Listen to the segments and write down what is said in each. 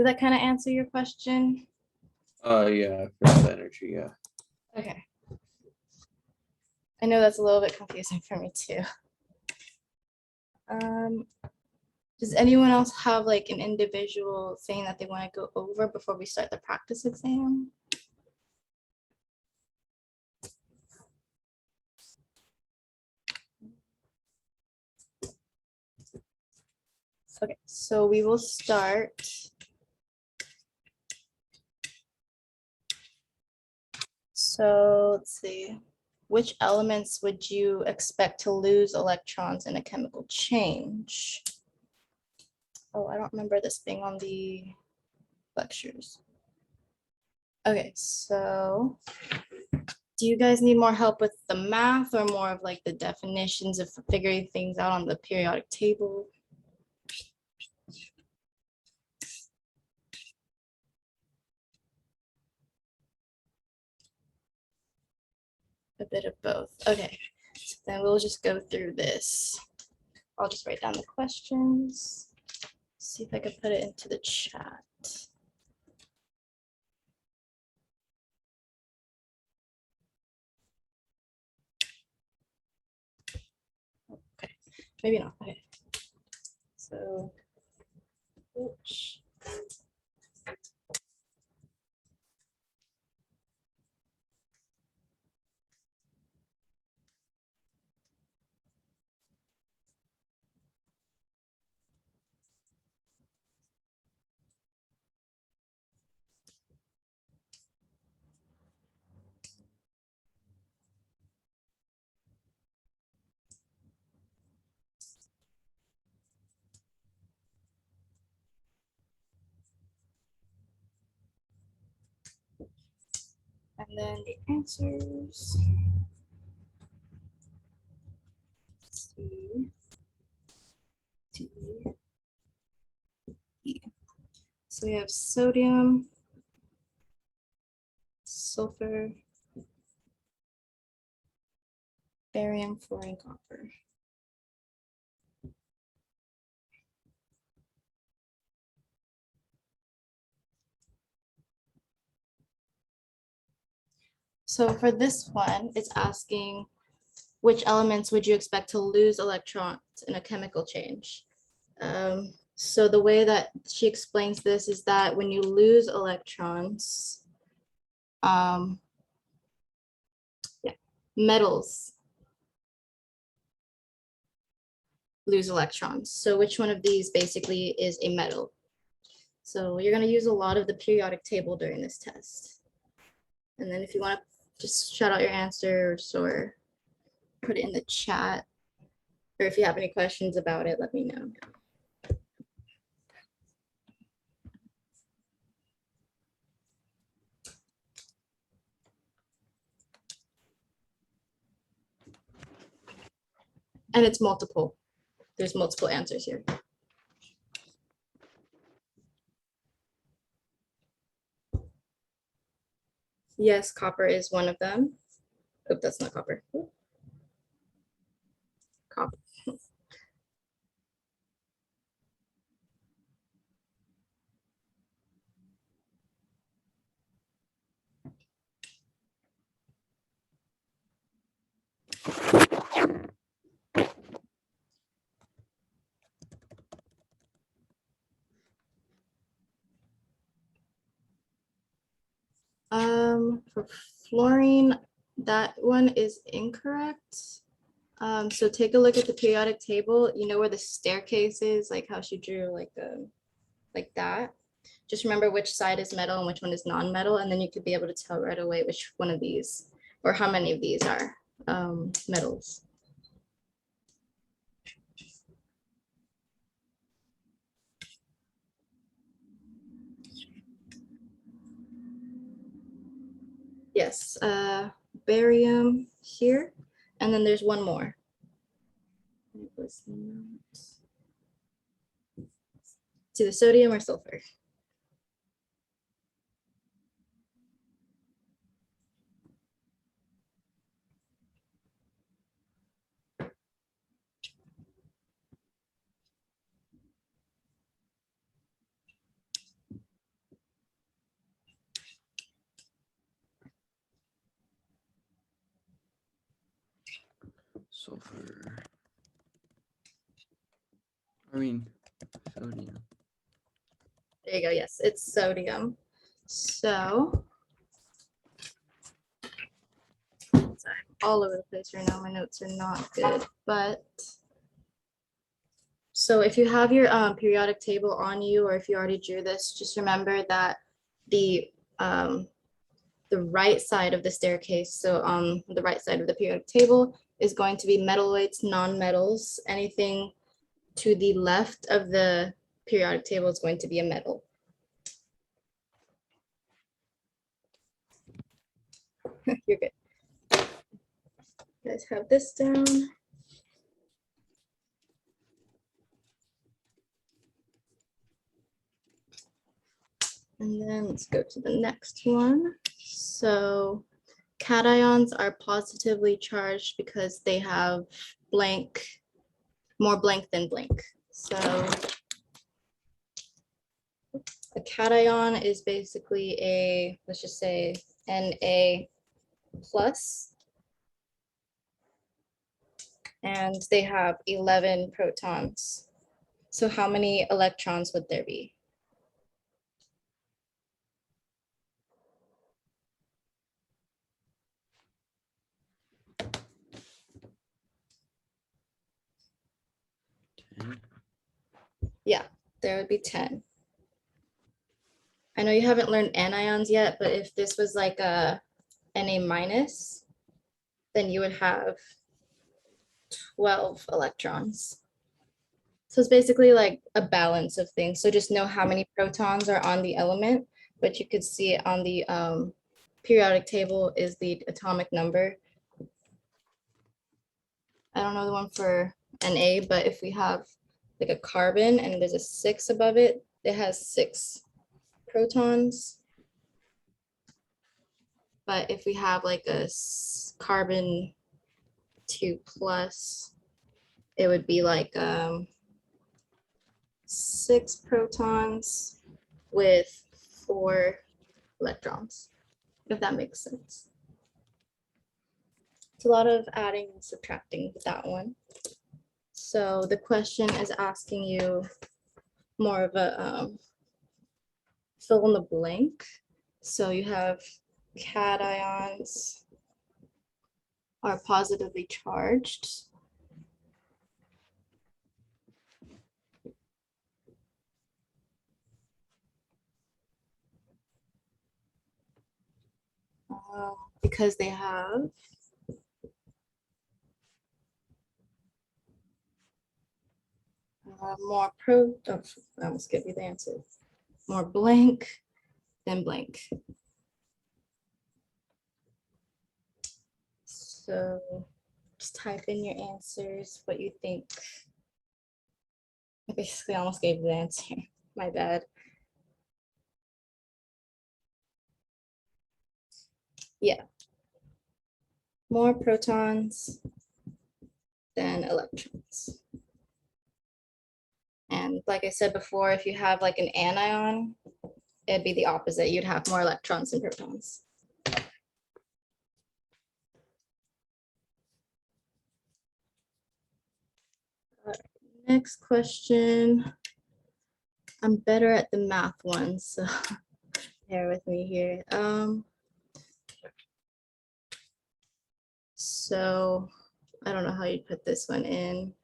Did that kind of answer your question? Yeah, for the energy, yeah. Okay. I know that's a little bit confusing for me too. Does anyone else have like an individual thing that they want to go over before we start the practice exam? Okay, so we will start. So let's see. Which elements would you expect to lose electrons in a chemical change? Oh, I don't remember this being on the lectures. Okay, so do you guys need more help with the math or more of like the definitions of figuring things out on the periodic table? A bit of both. Okay, so then we'll just go through this. I'll just write down the questions. See if I can put it into the chat. Okay, maybe not. Okay. So, oops. And then the answers. C, D, E. So we have sodium, sulfur, barium, fluorine, copper. So for this one, it's asking which elements would you expect to lose electrons in a chemical change? So the way that she explains this is that when you lose electrons, metals lose electrons. So which one of these basically is a metal? So you're going to use a lot of the periodic table during this test. And then if you want to just shout out your answers or put it in the chat, or if you have any questions about it, let me know. And it's multiple. There's multiple answers here. Yes, copper is one of them. Oh, that's not copper. Copper. For fluorine, that one is incorrect. So take a look at the periodic table. You know where the staircase is, like how she drew like that. Just remember which side is metal and which one is non-metal, and then you could be able to tell right away which one of these or how many of these are metals. Yes, barium here, and then there's one more. It was not. It's either sodium or sulfur. sulfur. I mean, sodium. There you go. Yes, it's sodium. So, sorry, I'm all over the place right now. My notes are not good, but so if you have your periodic table on you, or if you already drew this, just remember that um, the right side of the staircase, so on the right side of the periodic table, is going to be metalloids, non-metals. Anything to the left of the periodic table is going to be a metal. You're good. You guys have this down. And then let's go to the next one. So cations are positively charged because they have blank, more blank than blank. So a cation is basically a, let's just say Na plus, and they have 11 protons. So how many electrons would there be? Yeah, there would be 10. I know you haven't learned anions yet, but if this was like a Na minus, then you would have 12 electrons. So it's basically like a balance of things. So just know how many protons are on the element, but you could see it on the periodic table is the atomic number. I don't know the one for Na, but if we have like a carbon and there's a 6 above it, it has 6 protons. But if we have like a carbon 2 plus, it would be like 6 protons with 4 electrons, if that makes sense. It's a lot of adding and subtracting with that one. So the question is asking you more of a fill in the blank. So you have cations are positively charged. Because they have more oh, I almost give you the answer. More blank than blank. So just type in your answers, what you think. I basically almost gave the answer. My bad. Yeah. More protons than electrons. And like I said before, if you have like an anion, it'd be the opposite. You'd have more electrons than protons. All right, next question. I'm better at the math ones, so bear with me here. So I don't know how you put this one in.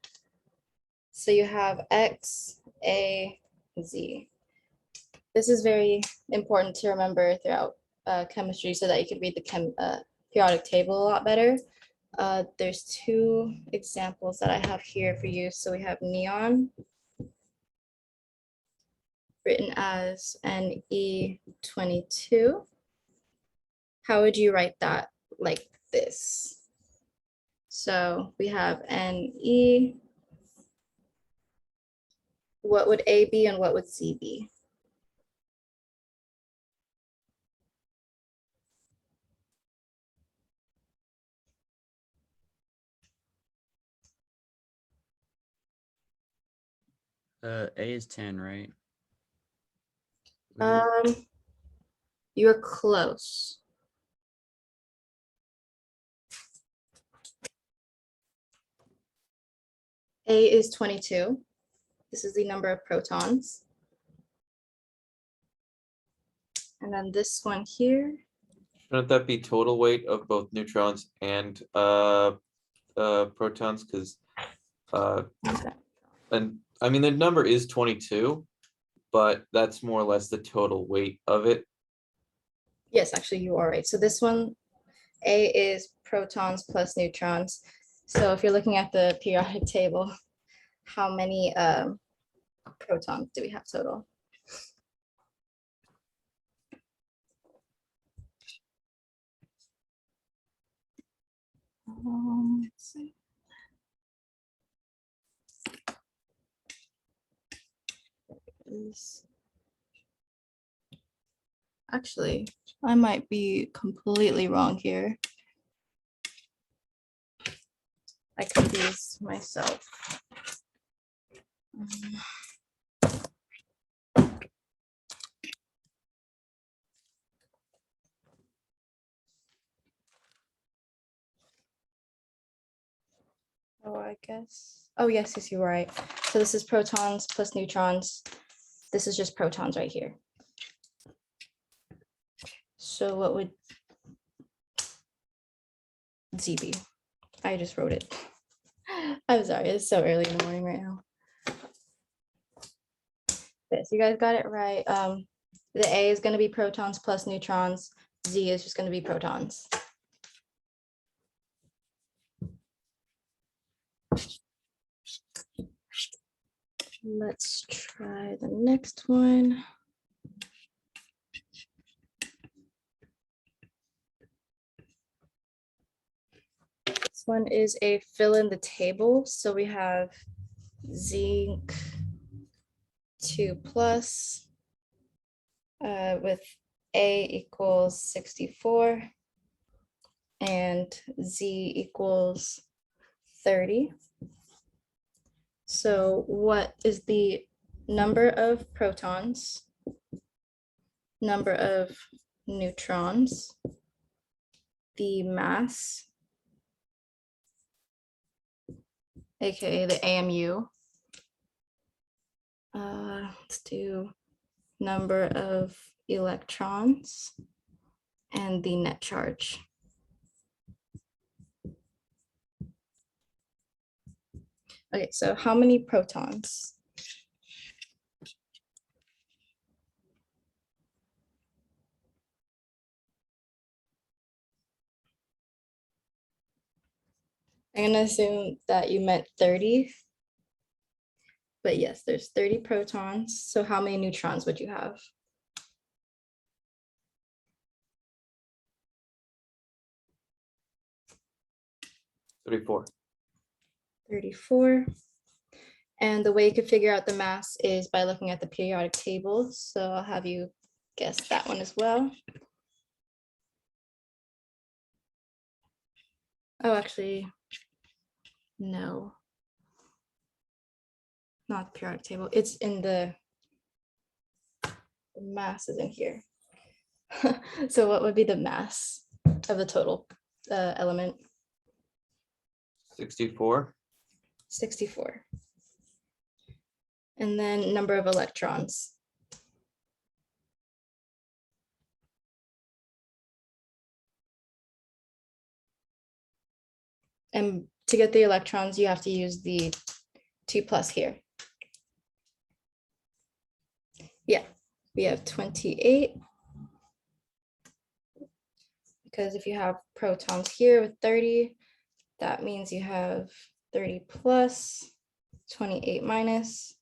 So you have X, A, Z. This is very important to remember throughout chemistry so that you can read the periodic table a lot better. There's 2 examples that I have here for you. So we have neon, written as Ne22. How would you write that like this? So we have Ne. What would A be and what would Z be? A is 10, right? You're close. A is 22. This is the number of protons. And then this one here, Shouldn't that be total weight of both neutrons and protons? Because and I mean the number is 22, but that's more or less the total weight of it. yes, actually you are right. So this one, A is protons plus neutrons. So if you're looking at the periodic table, how many protons do we have total? Let's see. Actually, I might be completely wrong here. I confused myself. Oh, I guess. Oh, yes, yes, you're right. So this is protons plus neutrons. This is just protons right here. So what would Z be? I just wrote it. I'm sorry, it's so early in the morning right now. Yes, you guys got it right. The A is going to be protons plus neutrons. Z is just going to be protons. Let's try the next one. This one is a fill in the table. So we have zinc 2 plus with A equals 64 and Z equals 30. So what is the number of protons, number of neutrons, the mass, aka the AMU. Let's do number of electrons and the net charge. Okay, so how many protons? I'm gonna assume that you meant 30. But yes, there's 30 protons. So how many neutrons would you have? $34. 34. And the way you could figure out the mass is by looking at the periodic table. So I'll have you guess that one as well. Oh, actually, no. Not the periodic table. It's in the mass is in here. So what would be the mass of the total element? 64. 64. And then number of electrons. And to get the electrons, you have to use the 2 plus here. Yeah, we have 28. Because if you have protons here with 30, that means you have 30 plus 28 minus,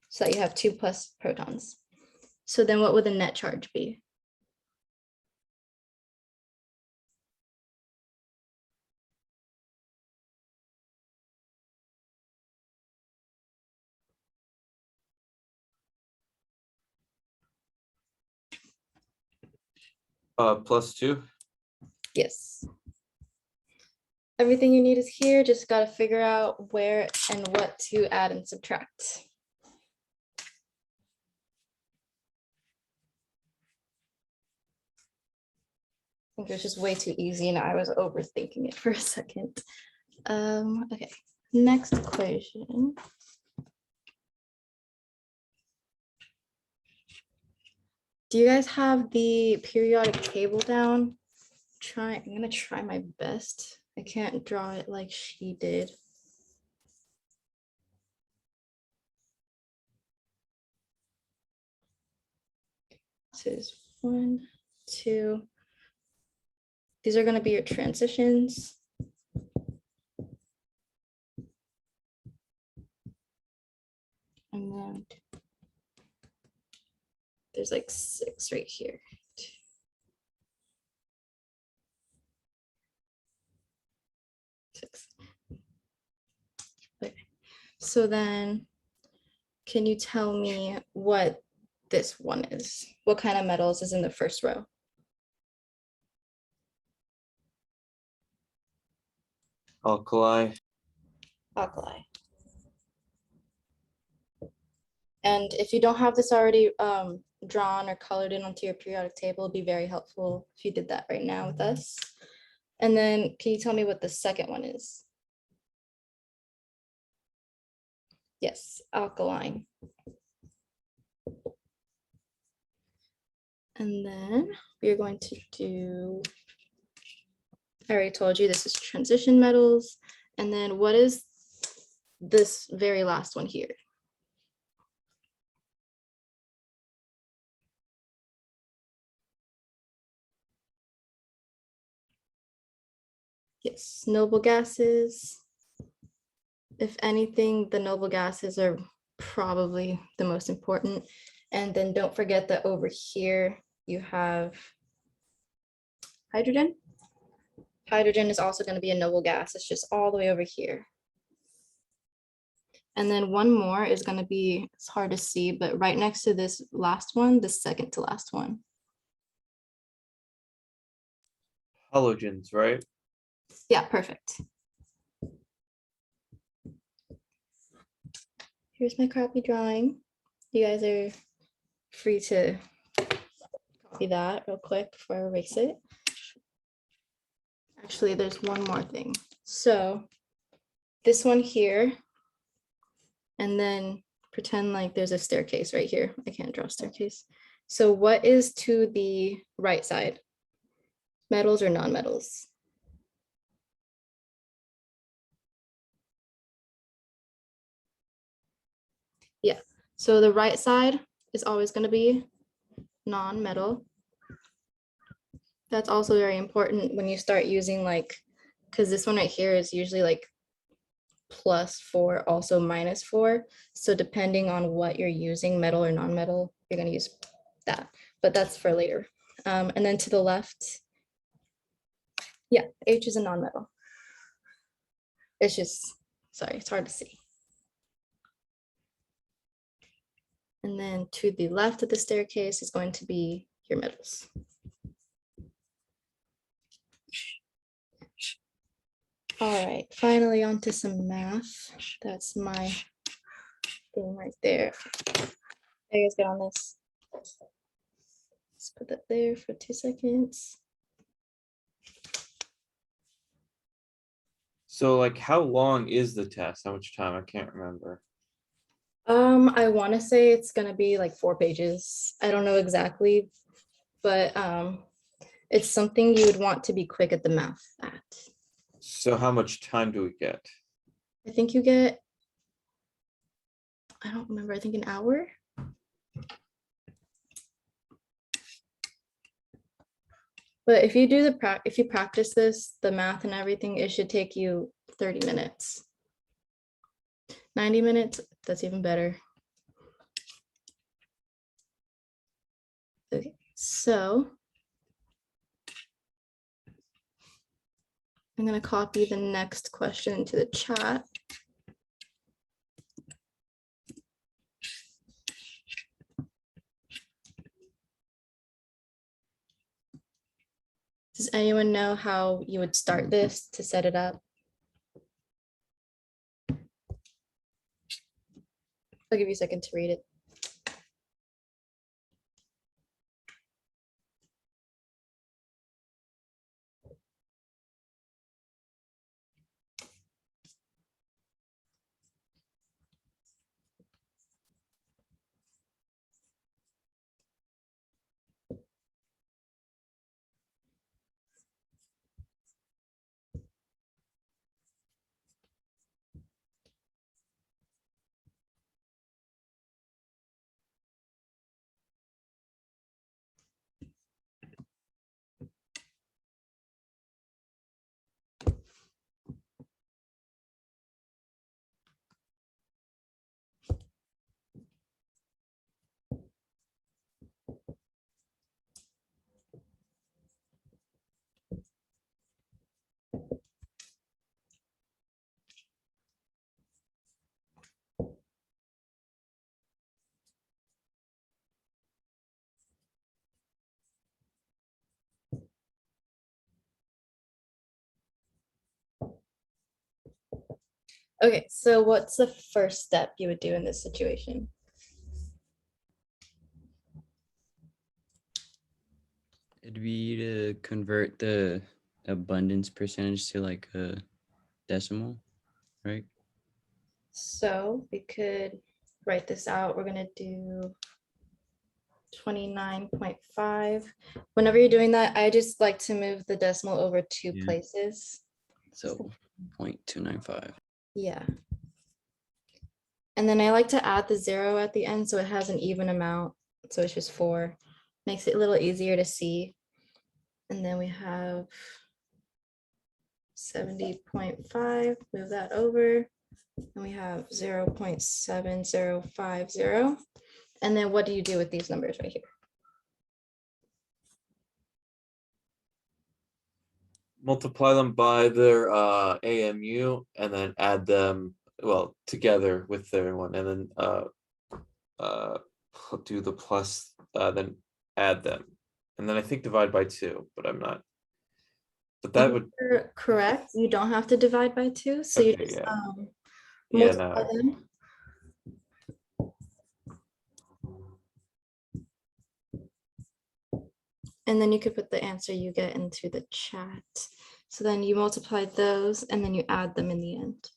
so that you have 2 plus protons. So then what would the net charge be? +2. Yes. Everything you need is here, just got to figure out where and what to add and subtract. I think it was just way too easy and I was overthinking it for a second. Okay, next equation. Do you guys have the periodic table down? I'm gonna try my best. I can't draw it like she did. This is 1, 2. These are gonna be your transitions. And then there's like 6 right here. 6. Okay. So then, can you tell me what this one is? What kind of metals is in the first row? Alkali. Alkali. And if you don't have this already drawn or colored in onto your periodic table, it'd be very helpful if you did that right now with us. And then can you tell me what the second one is? Yes, alkaline. And then we're going to do, I already told you this is transition metals. And then what is this very last one here? Yes, noble gases. If anything, the noble gases are probably the most important. And then don't forget that over here you have hydrogen. Hydrogen is also going to be a noble gas. It's just all the way over here. And then one more is going to be, it's hard to see, but right next to this last one, the second to last one. Halogens, right? Yeah, perfect. Here's my crappy drawing. You guys are free to copy that real quick before I erase it. Actually, there's one more thing. So this one here, and then pretend like there's a staircase right here. I can't draw a staircase. So what is to the right side? Metals or non-metals? Yeah, so the right side is always going to be non-metal. That's also very important when you start using like, because this one right here is usually like +4, also -4. So depending on what you're using, metal or non-metal, you're going to use that, but that's for later. And then to the left, yeah, H is a non-metal. It's just, sorry, it's hard to see. And then to the left of the staircase is going to be your metals. All right, finally on to some math. That's my thing right there. You guys get on this. Let's put that there for 2 seconds. So like how long is the test? How much time? I can't remember. I want to say it's gonna be like 4 pages. I don't know exactly, but it's something you would want to be quick at the math at. So how much time do we get? I think you get, I don't remember, I think an hour. But if you do if you practice this, the math and everything, it should take you 30 minutes. 90 minutes, that's even better. Okay, so I'm going to copy the next question into the chat. Does anyone know how you would start this to set it up? I'll give you a second to read it. Okay, so what's the first step you would do in this situation? It'd be to convert the abundance percentage to like a decimal, right? So we could write this out. We're gonna do 29.5. Whenever you're doing that, I just like to move the decimal over two Yeah. places. So 0.295. Yeah. And then I like to add the 0 at the end so it has an even amount. So it's just 4. Makes it a little easier to see. And then we have 70.5, move that over. And we have 0.7050. And then what do you do with these numbers right here? Multiply them by their AMU and then add them, well, together with their one, and then do the plus, then add them. And then I think divide by 2, but I'm not. But that would, You're correct. You don't have to divide by 2. So you okay, just yeah. Yeah, multiply no. them. And then you could put the answer you get into the chat. So then you multiply those and then you add them in the end.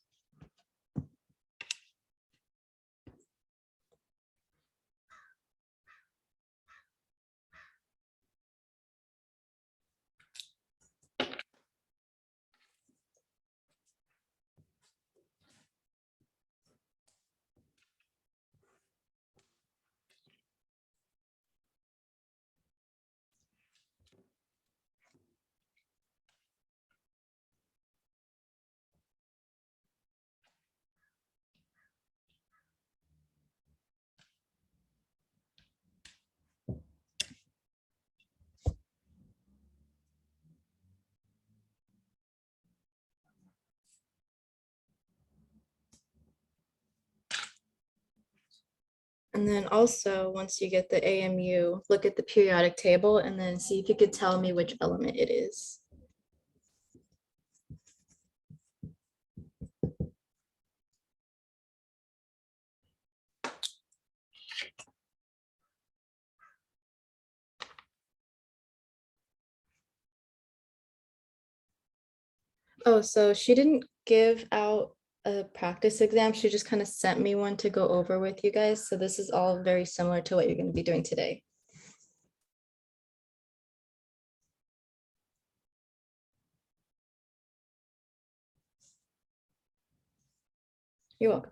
And then also, once you get the AMU, look at the periodic table and then see if you could tell me which element it is. Oh, so she didn't give out a practice exam. She just kind of sent me one to go over with you guys. So this is all very similar to what you're going to be doing today. You're welcome.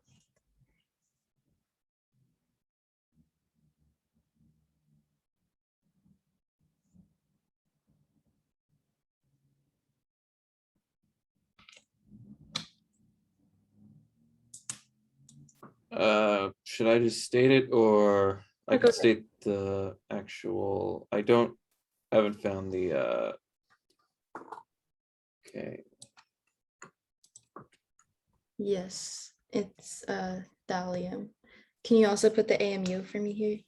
Should I just state it, or I No, go could ahead. state the actual, I haven't found the, okay. Yes, it's thallium. Can you also put the AMU for me here?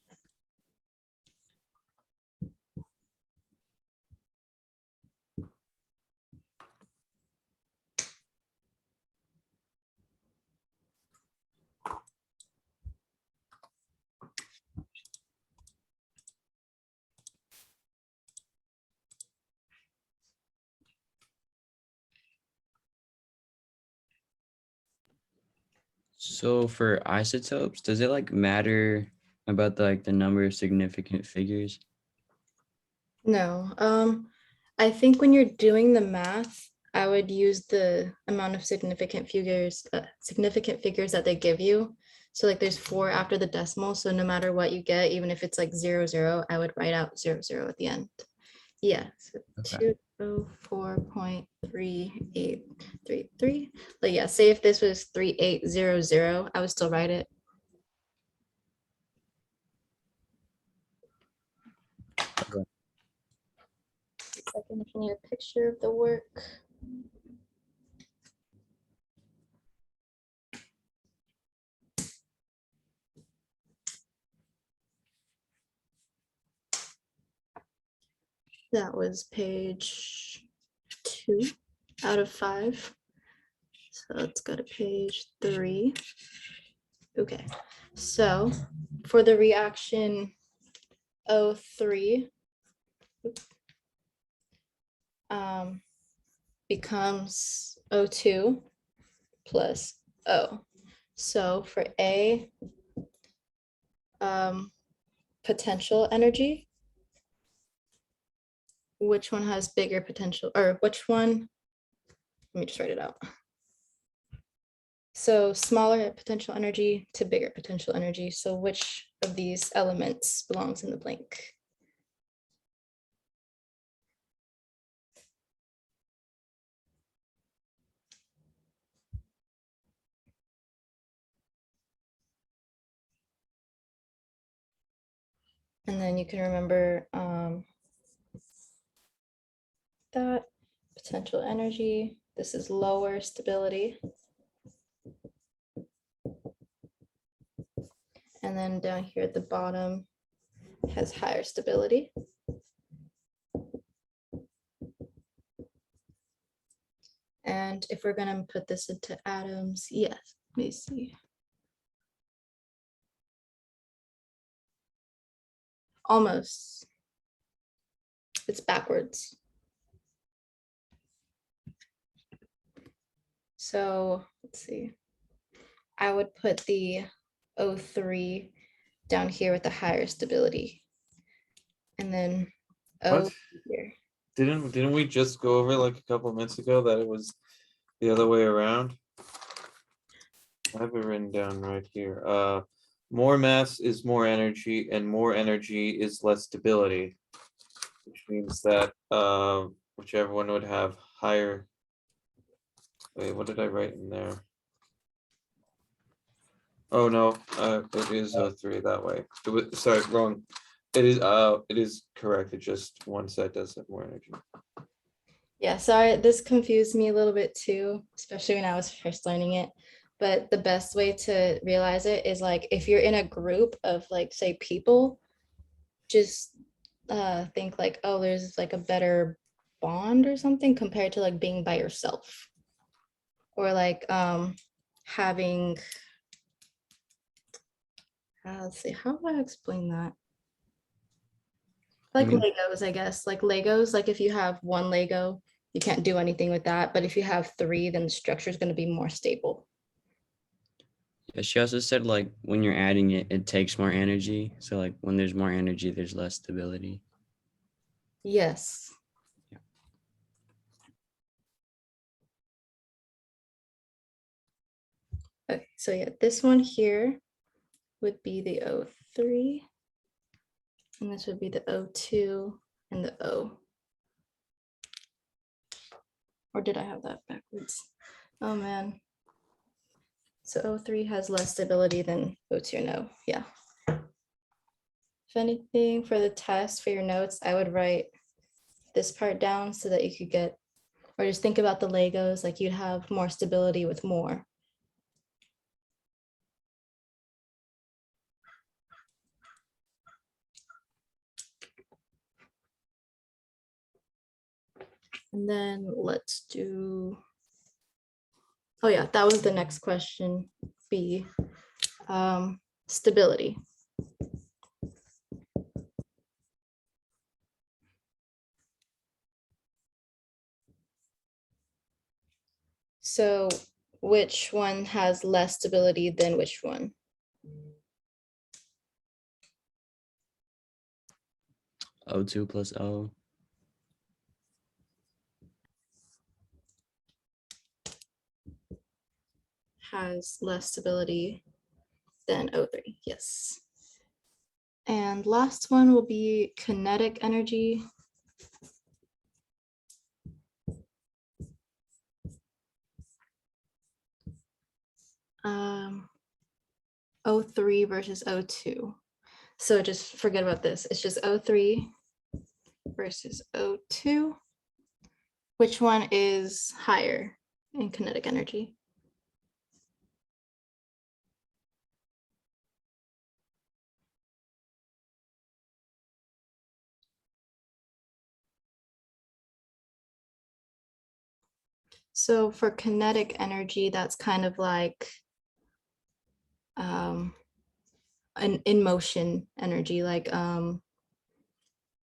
So for isotopes, does it like matter about the number of significant figures? No, I think when you're doing the math, I would use the amount of significant figures that they give you. So like there's 4 after the decimal. So no matter what you get, even if it's like 00, I would write out 00 at the end. Yeah, so Okay. 204.3833. But yeah, say if this was 3800, I would still write it. Okay. Second, if you need a picture of the work. That was page 2 out of 5. So let's go to page 3. Okay, so for the reaction O3 becomes O2 plus O. So for A, potential energy, which one has bigger potential, or which one, let me just write it out. So smaller potential energy to bigger potential energy. So which of these elements belongs in the blank? And then you can remember that potential energy, this is lower stability. And then down here at the bottom has higher stability. And if we're gonna put this into atoms, yes, let me see. Almost. It's backwards. So let's see. I would put the O3 down here with the higher stability. And then O What? here. Didn't we just go over like a couple minutes ago that it was the other way around? I have it written down right here. More mass is more energy, and more energy is less stability, which means that whichever one would have higher. Wait, what did I write in there? Oh no, it is O3 that way. Sorry, wrong. It is correct. It just one side does have more energy. Yeah, sorry, this confused me a little bit too, especially when I was first learning it. But the best way to realize it is like if you're in a group of like say people, just think like, oh, there's like a better bond or something compared to like being by yourself. Or like having, let's see, how do I explain that? Like mean- Legos, I guess. Like Legos, like if you have one Lego, you can't do anything with that. But if you have 3, then the structure is going to be more stable. Yeah, she also said like when you're adding it, it takes more energy. So like when there's more energy, there's less stability. Yes. Yeah. Okay, so yeah, this one here would be the O3. And this would be the O2 and the O. Or did I have that backwards? Oh man. So O3 has less stability than O2, no, yeah. If anything, for the test, for your notes, I would write this part down so that you could get, or just think about the Legos, like you'd have more stability with more. And then let's do, oh yeah, that was the next question, B, stability. So which one has less stability than which one? O2 plus O. Has less stability than O3, yes. And last one will be kinetic energy. O3 versus O2. So just forget about this. It's just O3 versus O2. Which one is higher in kinetic energy? So for kinetic energy, that's kind of like an in motion energy, like how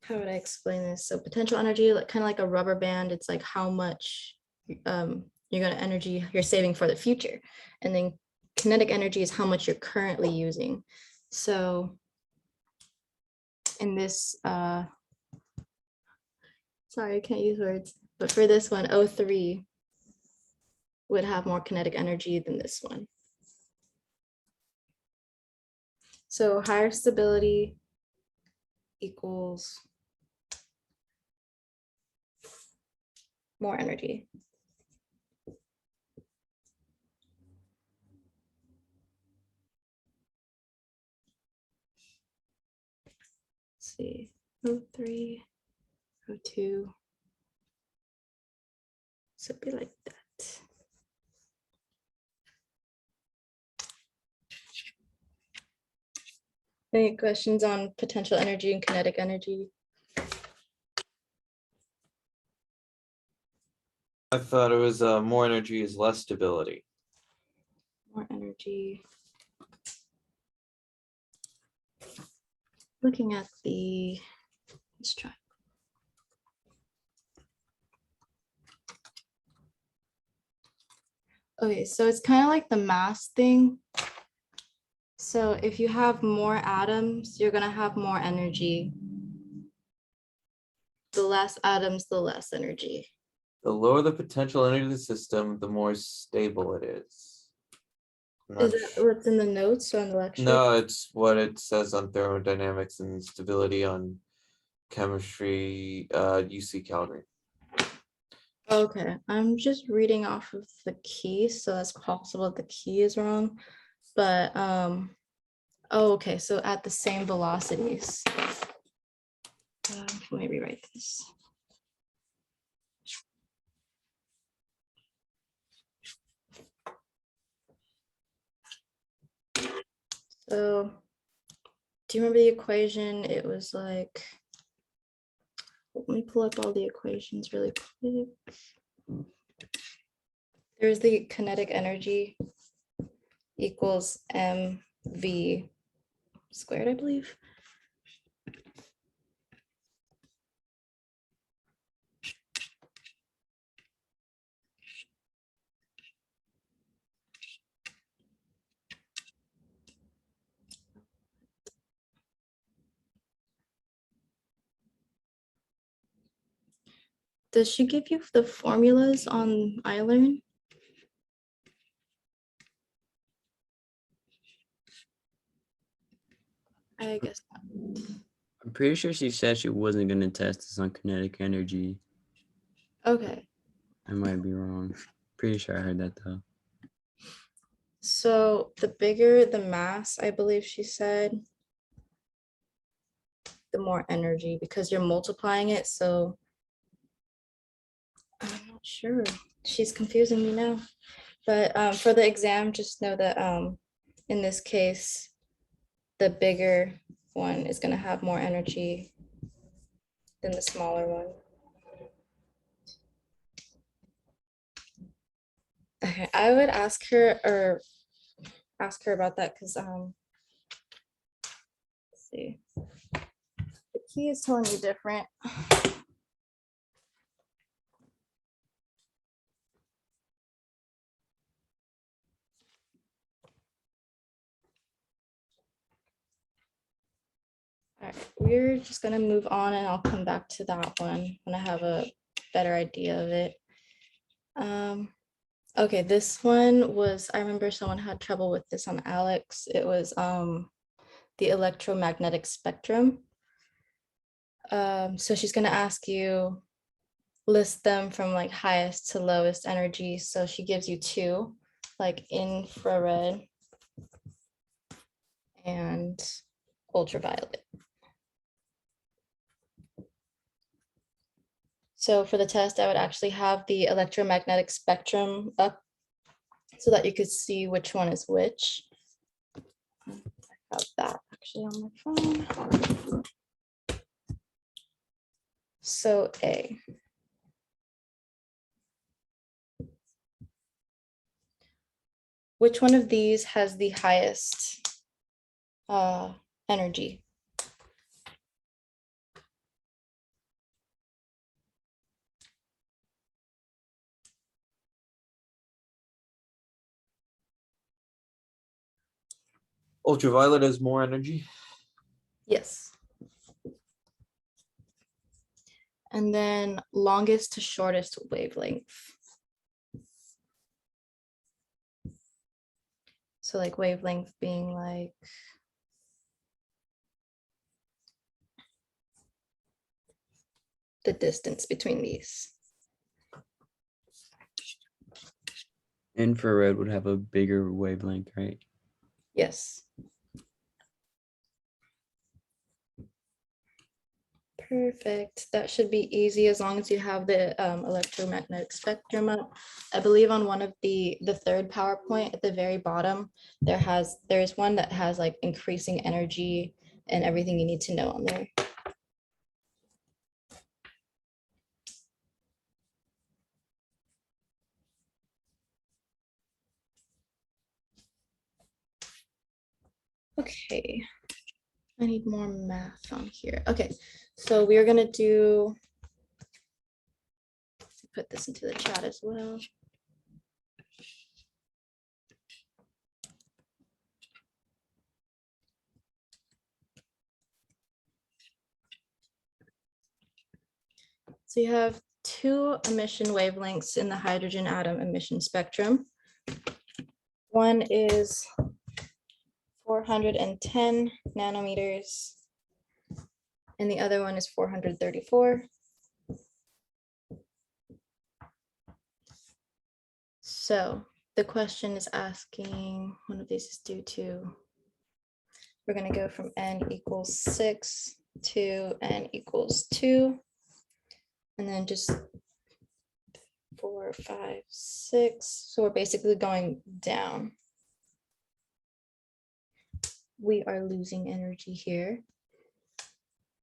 would I explain this? So potential energy, like kind of like a rubber band, it's like how much you're gonna energy you're saving for the future. And then kinetic energy is how much you're currently using. So in this, sorry, I can't use words, but for this one, O3 would have more kinetic energy than this one. So higher stability equals more energy. Let's see, O3, O2. So it'd be like that. Any questions on potential energy and kinetic energy? I thought it was more energy is less stability. More energy. Looking at the, let's try. Okay, so it's kind of like the mass thing. So if you have more atoms, you're gonna have more energy. The less atoms, the less energy. The lower the potential energy of the system, the more stable it is. I'm Is not that what's in the notes or on the lecture? No, it's what it says on thermodynamics and stability on chemistry, UC Calgary. Okay, I'm just reading off of the key, so that's possible the key is wrong. But oh, okay, so at the same velocities. Let me rewrite this. So do you remember the equation? It was like, let me pull up all the equations really quick. There's the kinetic energy equals mv squared, I believe. Does she give you the formulas on iLearn? I guess not. I'm pretty sure she said she wasn't gonna test us on kinetic energy. Okay, I might be wrong. Pretty sure I heard that though. so the bigger the mass, I believe she said, the more energy because you're multiplying it. So I'm not sure. She's confusing me now. But for the exam, just know that in this case, the bigger one is going to have more energy than the smaller one. Okay, I would ask her about that because let's see. The key is telling me different. All right, we're just gonna move on and I'll come back to that one when I have a better idea of it. Okay, this one was, I remember someone had trouble with this on Alex. It was the electromagnetic spectrum. So she's gonna ask you, list them from like highest to lowest energy. So she gives you two, like infrared and ultraviolet. So for the test, I would actually have the electromagnetic spectrum up so that you could see which one is which. I have that actually on my phone. So A. Which one of these has the highest energy? Ultraviolet has more energy. Yes. And then longest to shortest wavelength. So like wavelength being like the distance between these. Infrared would have a bigger wavelength, right? Yes. Perfect. That should be easy as long as you have the electromagnetic spectrum up. I believe on one of the third PowerPoint at the very bottom, there's one that has like increasing energy and everything you need to know on there. Okay. I need more math on here. Okay, so we're gonna put this into the chat as well. So you have two emission wavelengths in the hydrogen atom emission spectrum. One is 410 nanometers, and the other one is 434. So the question is asking, one of these is due to, we're going to go from n equals 6 to n equals 2. And then just 4, 5, 6. So we're basically going down. We are losing energy here.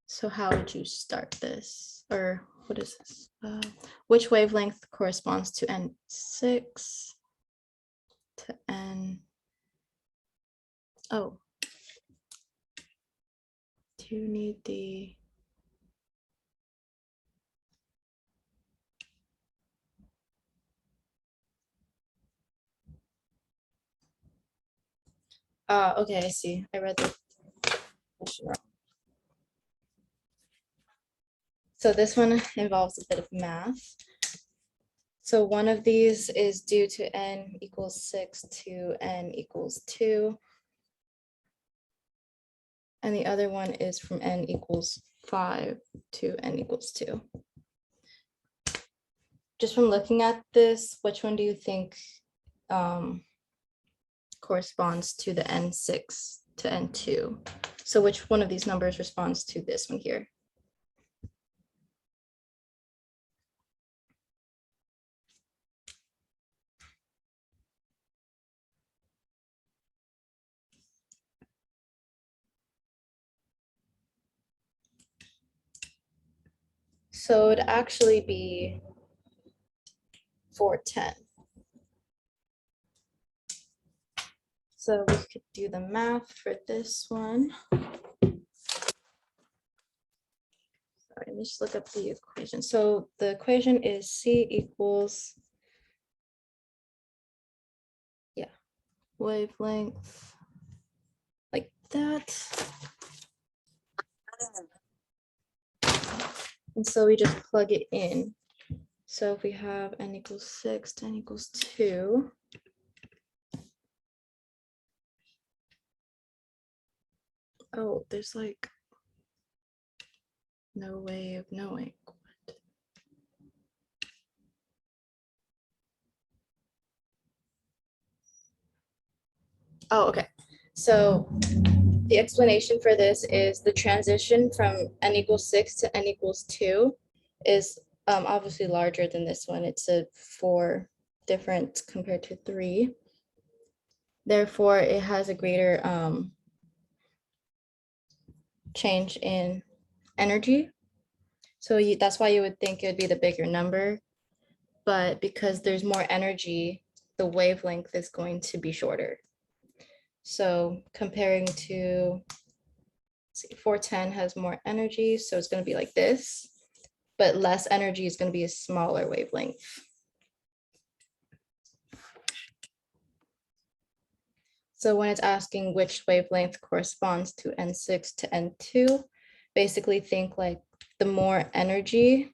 So how would you start this? Or what is this? Which wavelength corresponds to N6 to N? Oh. Do you need the? Okay, I see. I read the question wrong. So this one involves a bit of math. So one of these is due to n equals 6 to n equals 2. And the other one is from n equals 5 to n equals 2. Just from looking at this, which one do you think corresponds to the n6 to n2? So which one of these numbers responds to this one here? So it'd actually be 410. So we could do the math for this one. Sorry, let me just look up the equation. So the equation is C equals, yeah, wavelength like that. And so we just plug it in. So if we have n equals 6 to n equals 2, oh, there's like no way of knowing. What? Oh, okay. So the explanation for this is the transition from n equals 6 to n equals 2 is obviously larger than this one. It's a 4 different compared to 3. Therefore, it has a greater change in energy. So that's why you would think it would be the bigger number. But because there's more energy, the wavelength is going to be shorter. So comparing to, let's see, 410 has more energy, so it's going to be like this, but less energy is going to be a smaller wavelength. So when it's asking which wavelength corresponds to N6 to N2, basically think like the more energy,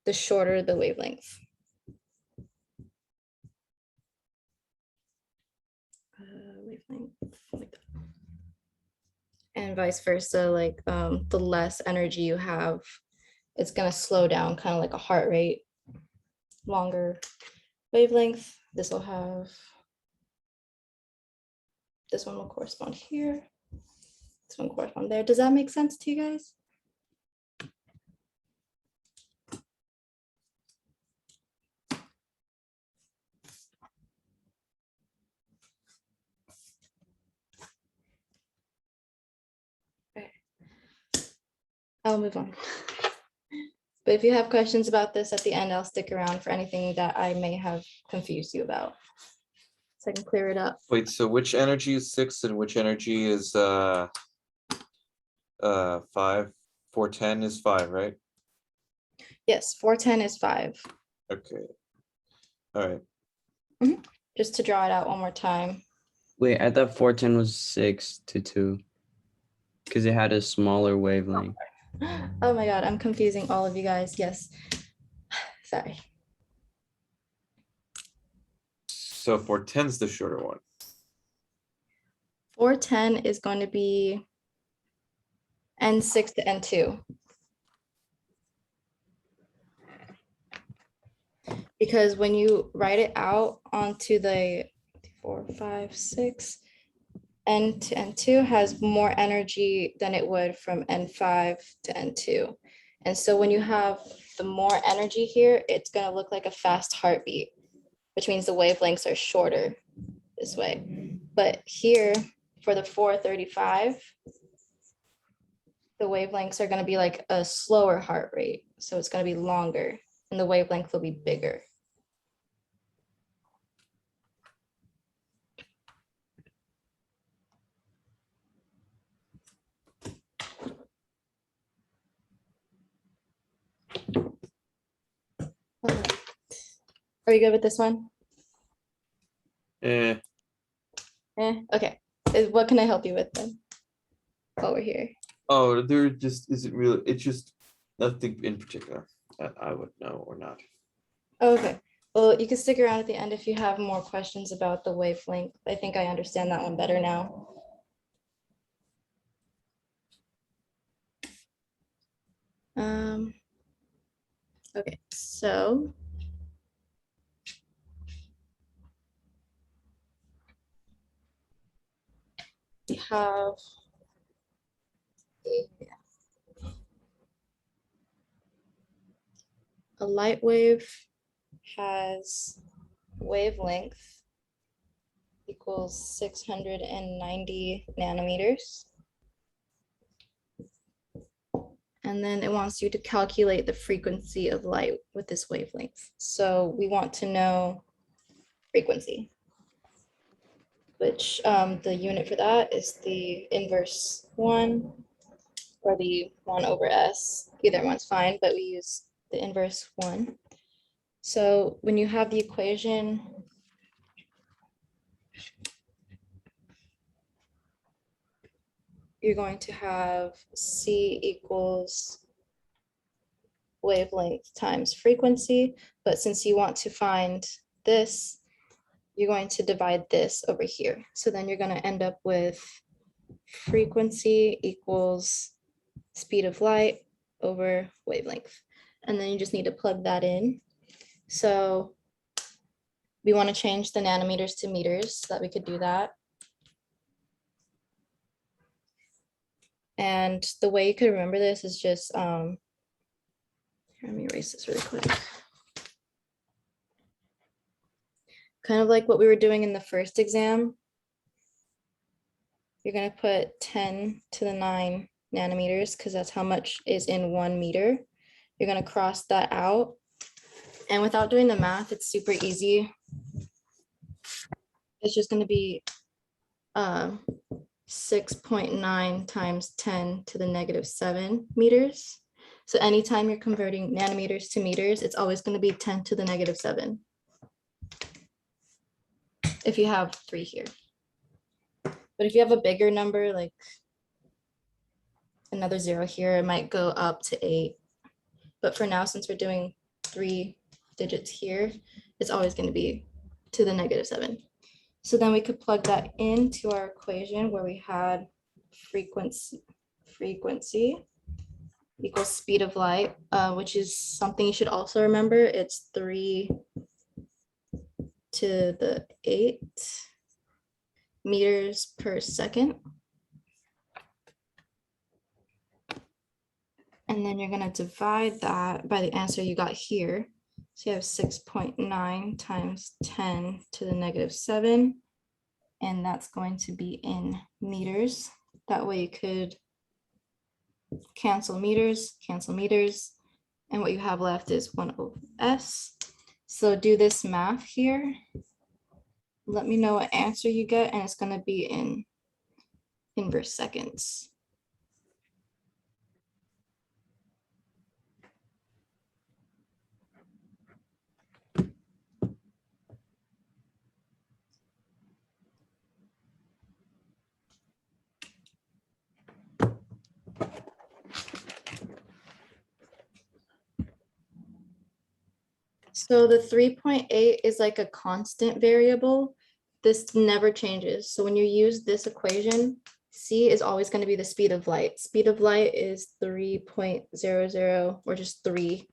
the shorter the wavelength. Wavelength like that. And vice versa, like the less energy you have, it's gonna slow down, kind of like a heart rate. Longer wavelength, this will have, this one will correspond here. This one correspond there. Does that make sense to you guys? Okay. I'll move on. But if you have questions about this at the end, I'll stick around for anything that I may have confused you about, so I can clear it up. Wait, so which energy is 6 and which energy is 5? 410 is 5, right? Yes, 410 is 5. Okay. All right. Just to draw it out one more time. Wait, I thought 410 was 6 to 2 because it had a smaller wavelength. Oh my God, I'm confusing all of you guys. Yes. Sorry. So 410 is the shorter one. 410 is going to be N6 to N2. Because when you write it out onto the 4, 5, 6, N to N2 has more energy than it would from N5 to N2. And so when you have the more energy here, it's going to look like a fast heartbeat, which means the wavelengths are shorter this way. But here for the 435, the wavelengths are going to be like a slower heart rate. So it's going to be longer and the wavelength will be bigger. Are you good with this one? Eh, Okay. What can I help you with then? While we're here. oh, there just isn't really, it's just nothing in particular that I would know or not. Okay. Well, you can stick around at the end if you have more questions about the wavelength. I think I understand that one better now. Okay, so we have a light wave has wavelength equals 690 nanometers. And then it wants you to calculate the frequency of light with this wavelength. So we want to know frequency, which the unit for that is the inverse 1 or the 1 over s. Either one's fine, but we use the inverse 1. So when you have the equation, you're going to have C equals wavelength times frequency. But since you want to find this, you're going to divide this over here. So then you're going to end up with frequency equals speed of light over wavelength. And then you just need to plug that in. So we want to change the nanometers to meters so that we could do that. And the way you could remember this is just, let me erase this really quick. Kind of like what we were doing in the first exam. You're going to put 10 to the 9 nanometers because that's how much is in 1 meter. You're going to cross that out. And without doing the math, it's super easy. it's just gonna be 6.9 times 10 to the negative 7 meters. So anytime you're converting nanometers to meters, it's always gonna be 10 to the negative 7. If you have 3 here. But if you have a bigger number, like another 0 here, it might go up to 8. But for now, since we're doing 3 digits here, it's always going to be to the negative 7. So then we could plug that into our equation where we had frequency equals speed of light, which is something you should also remember. It's 3 to the 8 meters per second. And then you're going to divide that by the answer you got here. So you have 6.9 times 10 to the negative 7. And that's going to be in meters. That way you could cancel meters. And what you have left is 1 over S. So do this math here. Let me know what answer you get. And it's going to be in inverse seconds. So the 3.8 is like a constant variable. This never changes. So when you use this equation, C is always going to be the speed of light. Speed of light is 3.00 or just 3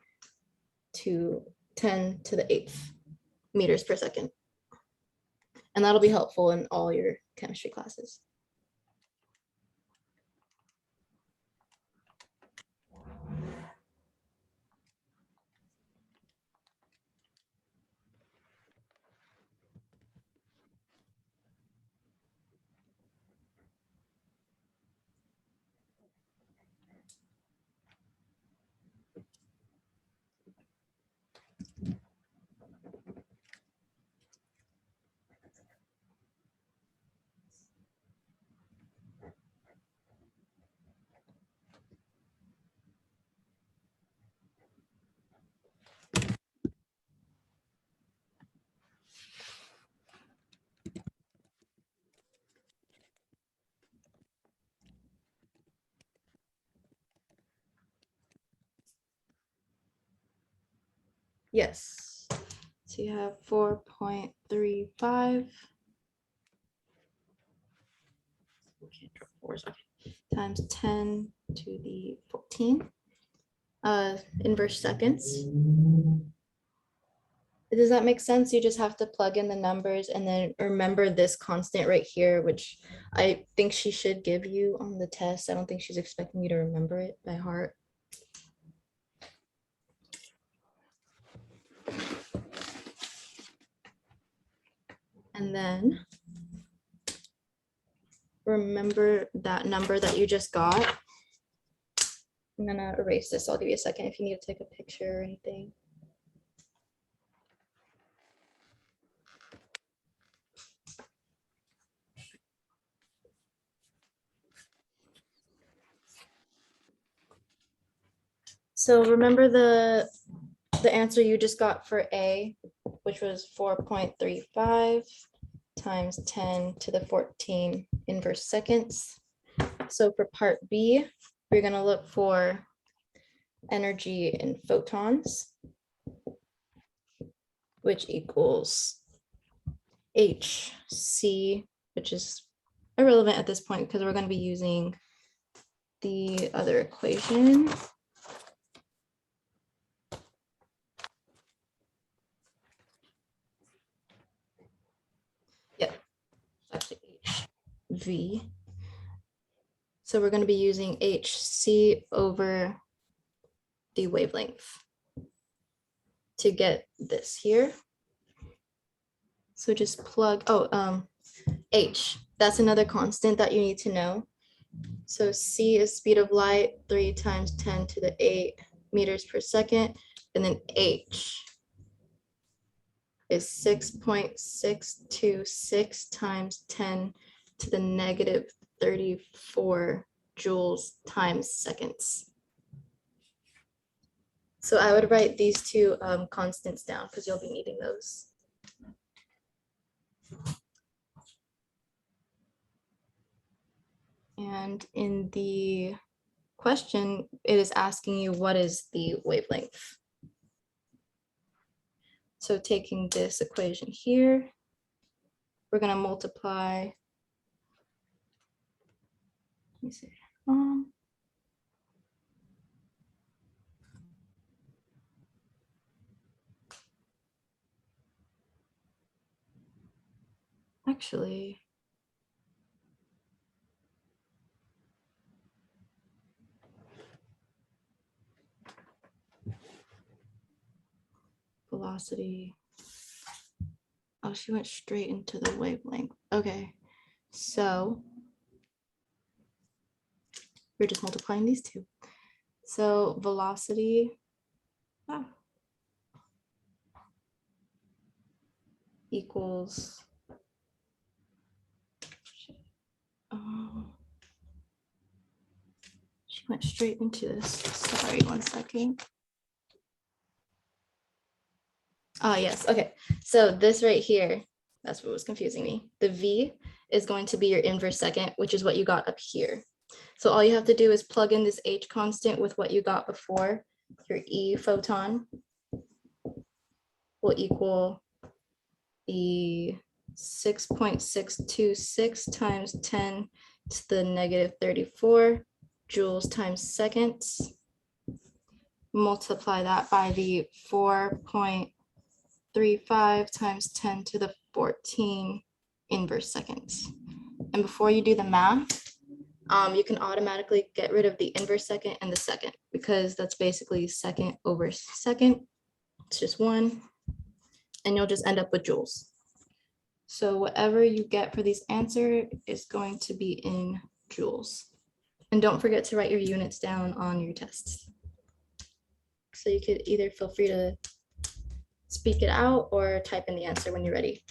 to 10 to the 8th meters per second. And that'll be helpful in all your chemistry classes. Yes. So you have 4.35 times 10 to the 14 inverse seconds. Does that make sense? You just have to plug in the numbers and then remember this constant right here, which I think she should give you on the test. I don't think she's expecting you to remember it by heart. And then remember that number that you just got. I'm gonna erase this. I'll give you a second if you need to take a picture or anything. So remember the answer you just got for A, which was 4.35 times 10 to the 14 inverse seconds. So for part B, we're going to look for energy in photons, which equals Hc, which is irrelevant at this point because we're going to be using the other equation. Yeah, actually Hv. So we're going to be using Hc over the wavelength to get this here. So just plug, H, that's another constant that you need to know. So C is speed of light, 3 times 10 to the 8 meters per second, and then H is 6.626 times 10 to the negative 34 joules times seconds. So I would write these two constants down because you'll be needing those. And in the question, it is asking you what is the wavelength. So taking this equation here, we're going to multiply. Let me see. Actually, velocity. Oh, she went straight into the wavelength. Okay, so we're just multiplying these two. So velocity equals she went straight into this. Sorry, 1 second. Oh, yes. Okay. So this right here, that's what was confusing me. The V is going to be your inverse second, which is what you got up here. So all you have to do is plug in this H constant with what you got before. Your E photon will equal the 6.626 times 10 to the negative 34 joules times seconds. Multiply that by the 4.35 times 10 to the 14 inverse seconds. And before you do the math, you can automatically get rid of the inverse second and the second because that's basically second over second. It's just one, and you'll just end up with joules. So whatever you get for these answer is going to be in joules. And don't forget to write your units down on your tests. So you could either feel free to speak it out or type in the answer when you're ready.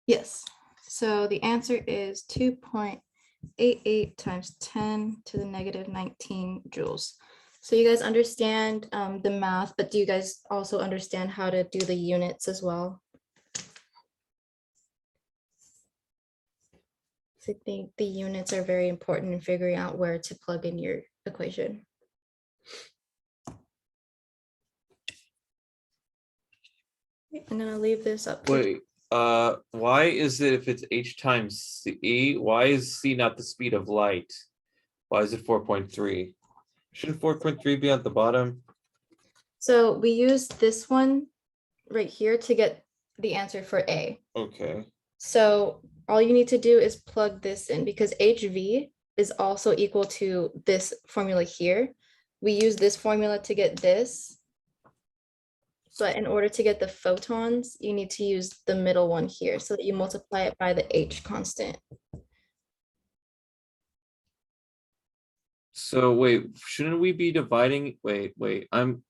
Yes, so the answer is 2.88 times 10 to the negative 19 joules. So you guys understand the math, but do you guys also understand how to do the units as well? I think the units are very important in figuring out where to plug in your equation. I'm gonna leave this up. to- Wait, why is it if it's H times C, why is C not the speed of light? Why is it 4.3? Shouldn't 4.3 be at the bottom? So we use this one right here to get the answer for A. Okay, So all you need to do is plug this in because HV is also equal to this formula here. We use this formula to get this. But in order to get the photons, you need to use the middle one here so that you multiply it by the H constant. So wait, shouldn't we be dividing? Wait, I'm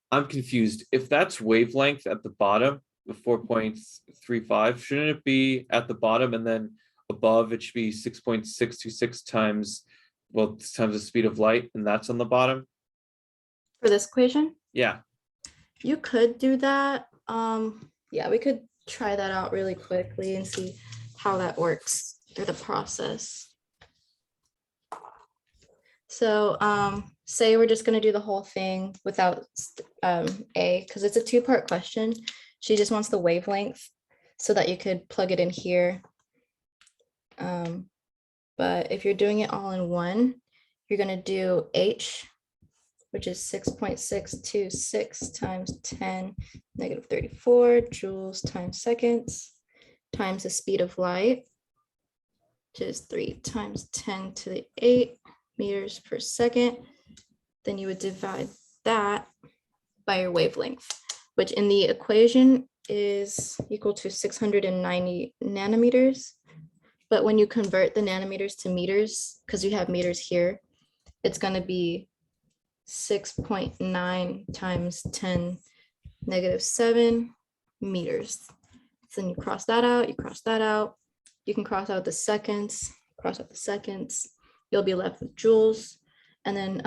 confused. If that's wavelength at the bottom, the 4.35, shouldn't it be at the bottom and then above it should be 6.626 times, well, times the speed of light, and that's on the bottom? For this equation, Yeah. you could do that. Yeah, we could try that out really quickly and see how that works through the process. So say we're just gonna do the whole thing without A, because it's a two-part question. She just wants the wavelength so that you could plug it in here. But if you're doing it all in one, you're gonna do H, which is 6.626 times 10 negative 34 joules times seconds times the speed of light, which is 3 times 10 to the 8 meters per second. Then you would divide that by your wavelength, which in the equation is equal to 690 nanometers. But when you convert the nanometers to meters, because you have meters here, it's going to be 6.9 times 10 negative 7 meters. So then you cross that out, you cross that out. You can cross out the seconds, cross out the seconds. You'll be left with joules. And then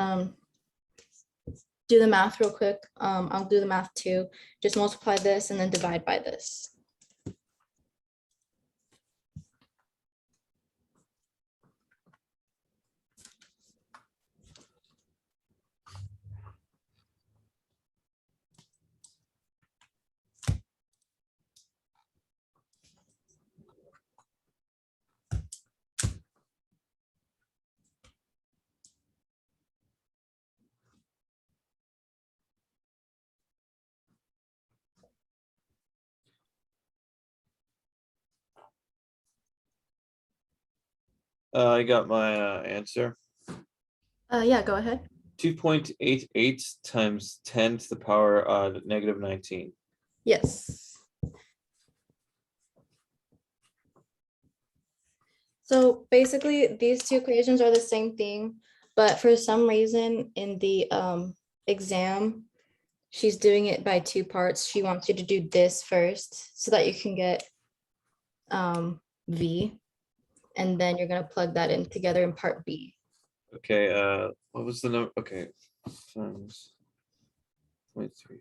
do the math real quick. I'll do the math too. Just multiply this and then divide by this. I got my answer. Yeah, go ahead. 2.88 times 10 to the power negative 19. Yes. So basically, these two equations are the same thing, but for some reason in the exam, she's doing it by two parts. She wants you to do this first so that you can get V, and then you're gonna plug that in together in part B. Okay, what was the number? Okay, times 0.3.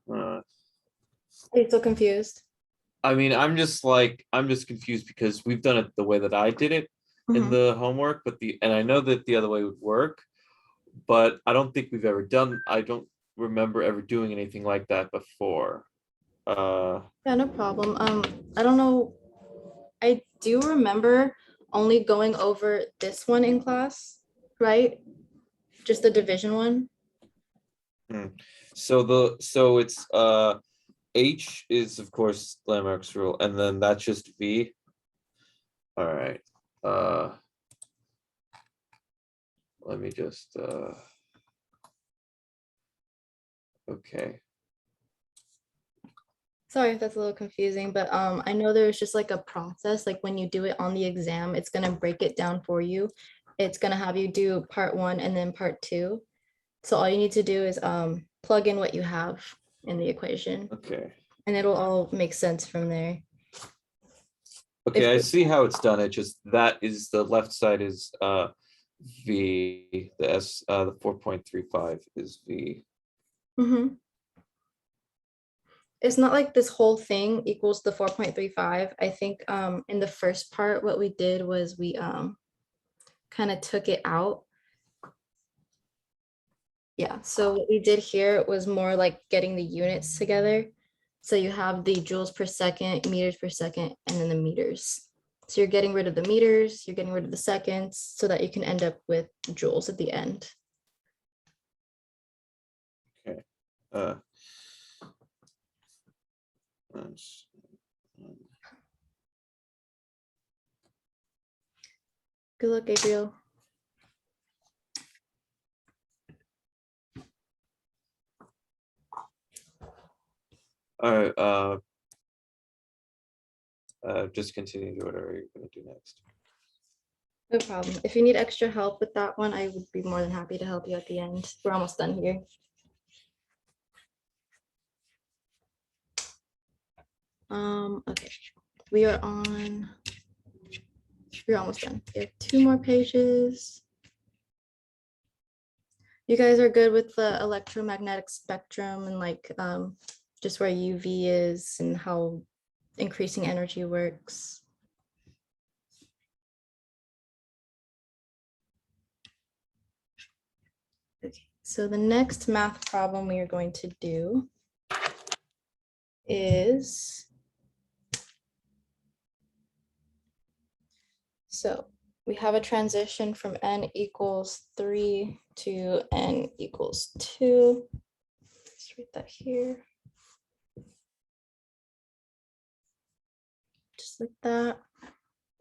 Are you still confused? I mean, I'm just confused because we've done it the way that I did it in Mhm. the homework, but and I know that the other way would work, but I don't think we've ever done, I don't remember ever doing anything like that before. Yeah, no problem. I don't know. I do remember only going over this one in class, right? Just the division one. So it's H is of course Lamarck's rule, and then that's just V. All right. Let me just okay. Sorry if that's a little confusing, but I know there's just like a process, like when you do it on the exam, it's gonna break it down for you. It's gonna have you do part one and then part two. So all you need to do is plug in what you have in the equation, Okay. and it'll all make sense from there. Okay, I see how it's done. It just, that is, the left side is V, the S, the 4.35 is V. Mhm. It's not like this whole thing equals the 4.35. I think in the first part, what we did was we kind of took it out. Yeah, so what we did here was more like getting the units together. So you have the joules per second, meters per second, and then the meters. So you're getting rid of the meters, you're getting rid of the seconds so that you can end up with joules at the end. Okay. That's, Good luck, Gabriel. all right. just continue to whatever you're gonna do next. No problem. If you need extra help with that one, I would be more than happy to help you at the end. We're almost done here. Okay, we're almost done. We have 2 more pages. You guys are good with the electromagnetic spectrum and like just where UV is and how increasing energy works. Okay, so the next math problem we are going to do is, so we have a transition from n equals 3 to n equals 2. Let's write that here. Just like that.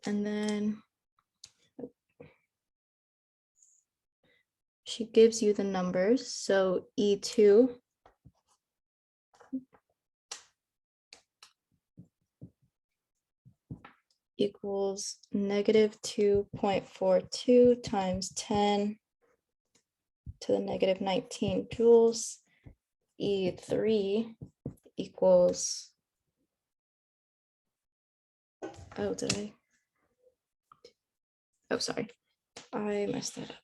And then she gives you the numbers. So E2 equals negative 2.42 times 10 to the negative 19 joules. E3 equals, oh, sorry, I messed that up.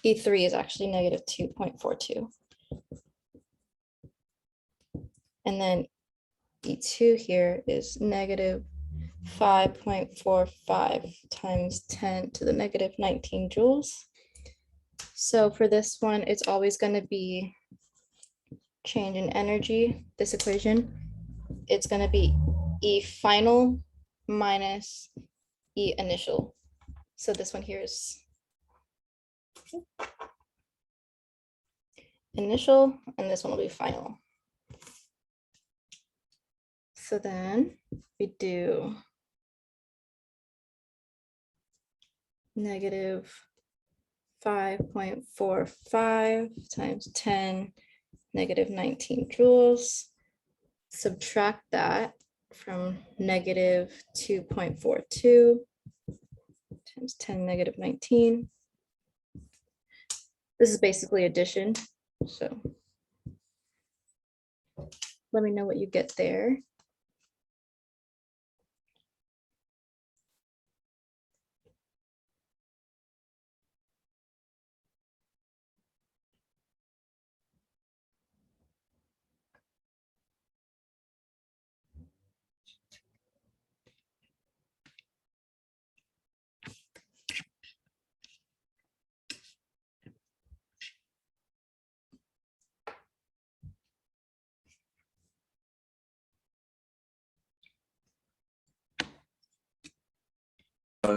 E3 is actually negative 2.42. And then E2 here is negative 5.45 times 10 to the negative 19 joules. So for this one, it's always going to be change in energy, this equation. It's going to be E final minus E initial. So this one here is initial, and this one will be final. So then we do negative 5.45 times 10, negative 19 joules. Subtract that from negative 2.42 times 10, negative 19. This is basically addition. So let me know what you get there.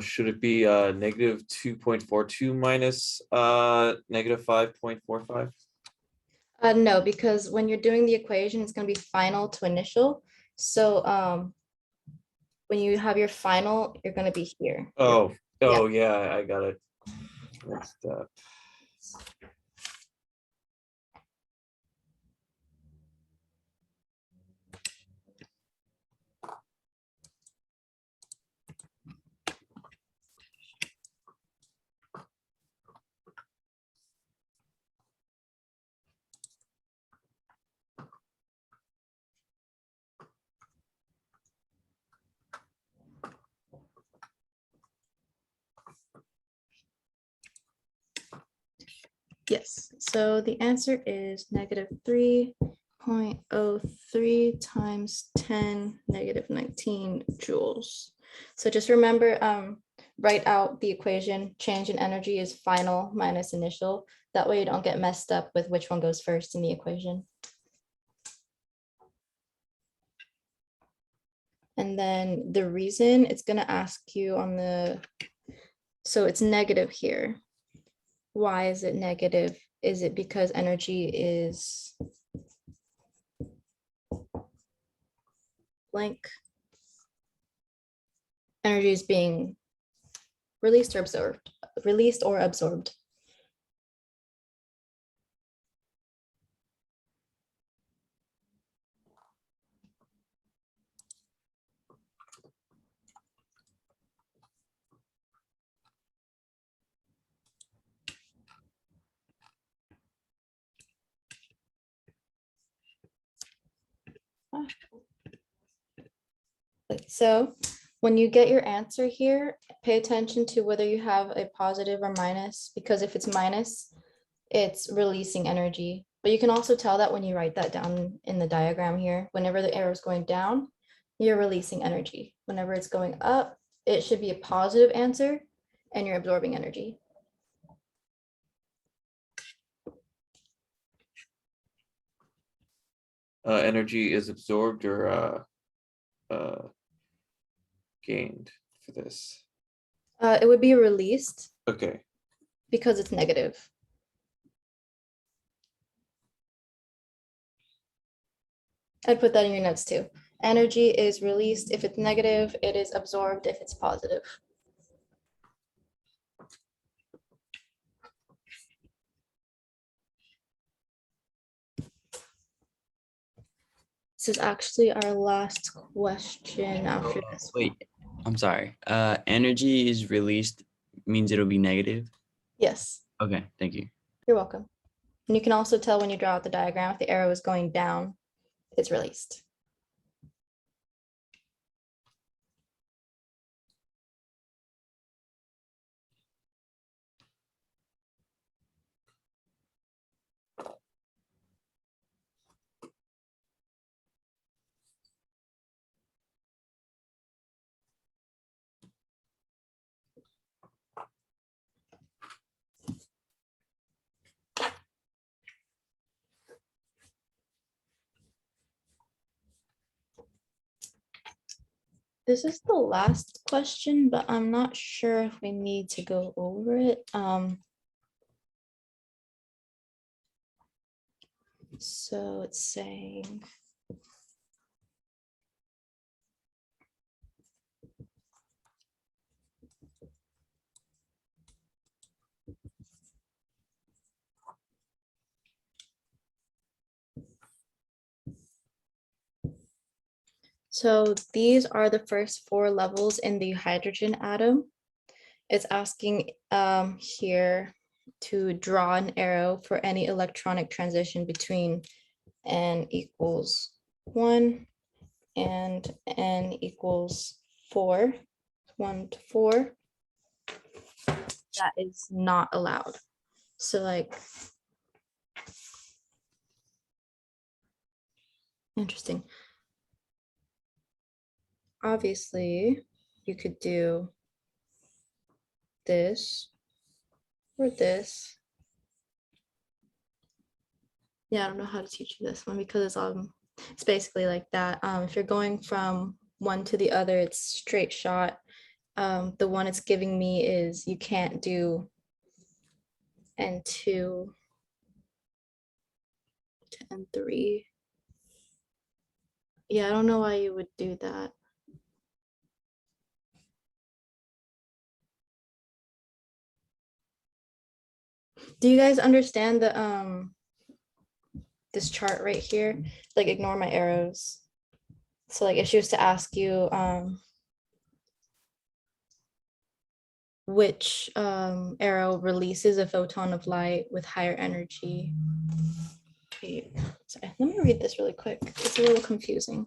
Should it be negative 2.42 minus negative 5.45? No, because when you're doing the equation, it's going to be final to initial. So when you have your final, you're going to be here. Oh, yeah, I got it. Next step. Yes, so the answer is negative 3.03 times 10, negative 19 joules. So just remember, write out the equation, change in energy is final minus initial. That way you don't get messed up with which one goes first in the equation. And then the reason it's going to ask you on the, so it's negative here. Why is it negative? Is it because energy is blank? Energy is being released or absorbed, released or absorbed. gosh. So when you get your answer here, pay attention to whether you have a positive or minus, because if it's minus, it's releasing energy. But you can also tell that when you write that down in the diagram here, whenever the arrow is going down, you're releasing energy. Whenever it's going up, it should be a positive answer and you're absorbing energy. Energy is absorbed or gained for this. It would be released Okay. because it's negative. I'd put that in your notes too. Energy is released if it's negative, it is absorbed if it's positive. This is actually our last question after this. Wait, I'm sorry. Energy is released means it'll be negative. Yes, Okay, thank you. you're welcome. And you can also tell when you draw out the diagram, if the arrow is going down, it's released. This is the last question, but I'm not sure if we need to go over it. So it's saying, so these are the first 4 levels in the hydrogen atom. It's asking here to draw an arrow for any electronic transition between n equals 1 and n equals 4, 1 to 4. That is not allowed. So like, interesting. Obviously, you could do this or this. Yeah, I don't know how to teach you this one because it's basically like that. If you're going from one to the other, it's straight shot. The one it's giving me is you can't do N2 to N3. Yeah, I don't know why you would do that. Do you guys understand the this chart right here? Like, ignore my arrows. So like if she was to ask you which arrow releases a photon of light with higher energy. Wait, sorry, let me read this really quick. It's a little confusing.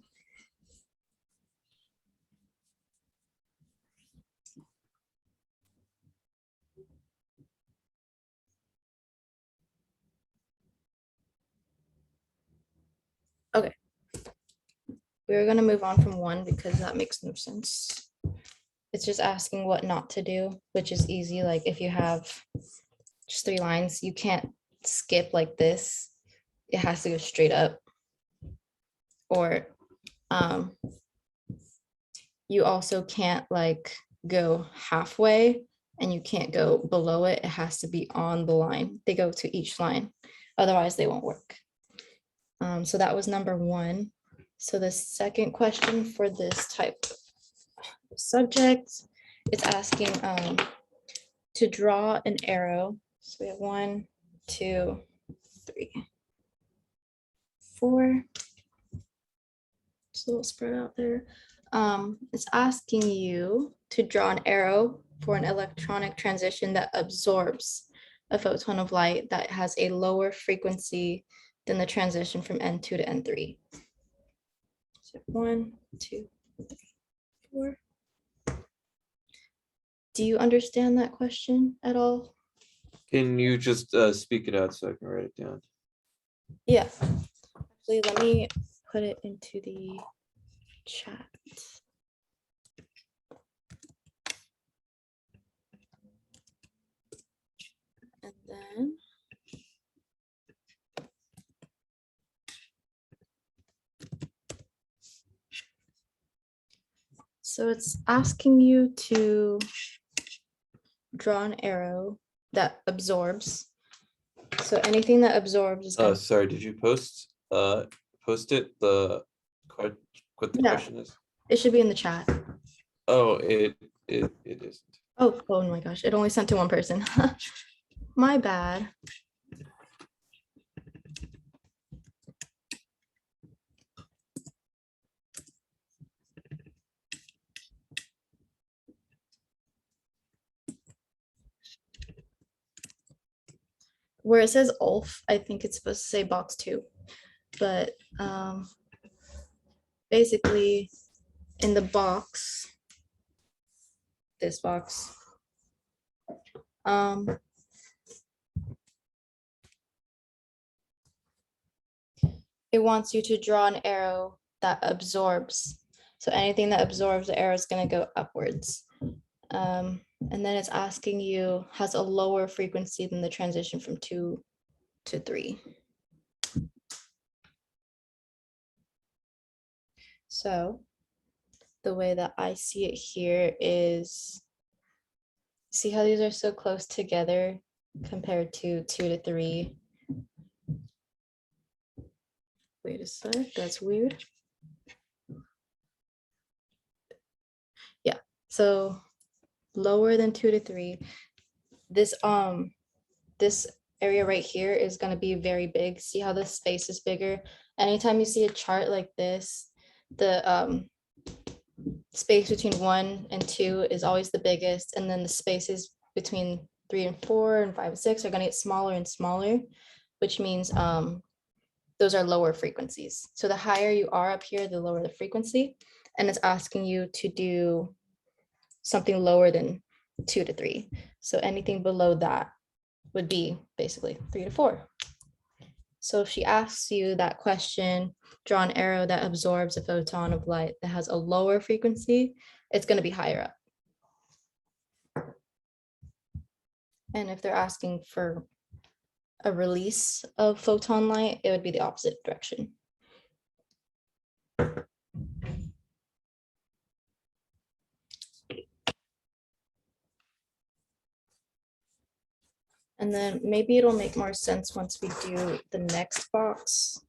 Okay. We're going to move on from 1 because that makes no sense. It's just asking what not to do, which is easy. Like if you have just 3 lines, you can't skip like this. It has to go straight up. Or you also can't like go halfway and you can't go below it. It has to be on the line. They go to each line. Otherwise they won't work. So that was number 1. So the second question for this type of subject, it's asking to draw an arrow. So we have 1, 2, 3, 4. It's a little spread out there. It's asking you to draw an arrow for an electronic transition that absorbs a photon of light that has a lower frequency than the transition from N2 to N3. So 1, 2, 3, 4. Do you understand that question at all? Can you just speak it out so I can write it down? Yeah. Actually, let me put it into the chat. And then so it's asking you to draw an arrow that absorbs. So anything that absorbs is going to, Sorry, did you post it, what the Yeah. question is? it should be in the chat. Oh, it isn't. Oh my gosh, it only sent to one person. My bad. Where it says ULF, I think it's supposed to say box 2. But basically in the box, this box, it wants you to draw an arrow that absorbs. So anything that absorbs, the arrow is going to go upwards. And then it's asking you, has a lower frequency than the transition from 2 to 3. So the way that I see it here is, see how these are so close together compared to 2 to 3. Wait a sec, that's weird. Yeah, so lower than 2 to 3. This this area right here is going to be very big. See how this space is bigger? Anytime you see a chart like this, the space between 1 and 2 is always the biggest, and then the spaces between 3 and 4 and 5 and 6 are going to get smaller and smaller, which means those are lower frequencies. So the higher you are up here, the lower the frequency, and it's asking you to do something lower than 2 to 3. So anything below that would be basically 3 to 4. So if she asks you that question, draw an arrow that absorbs a photon of light that has a lower frequency, it's going to be higher up. And if they're asking for a release of photon light, it would be the opposite direction. And then maybe it'll make more sense once we do the next box.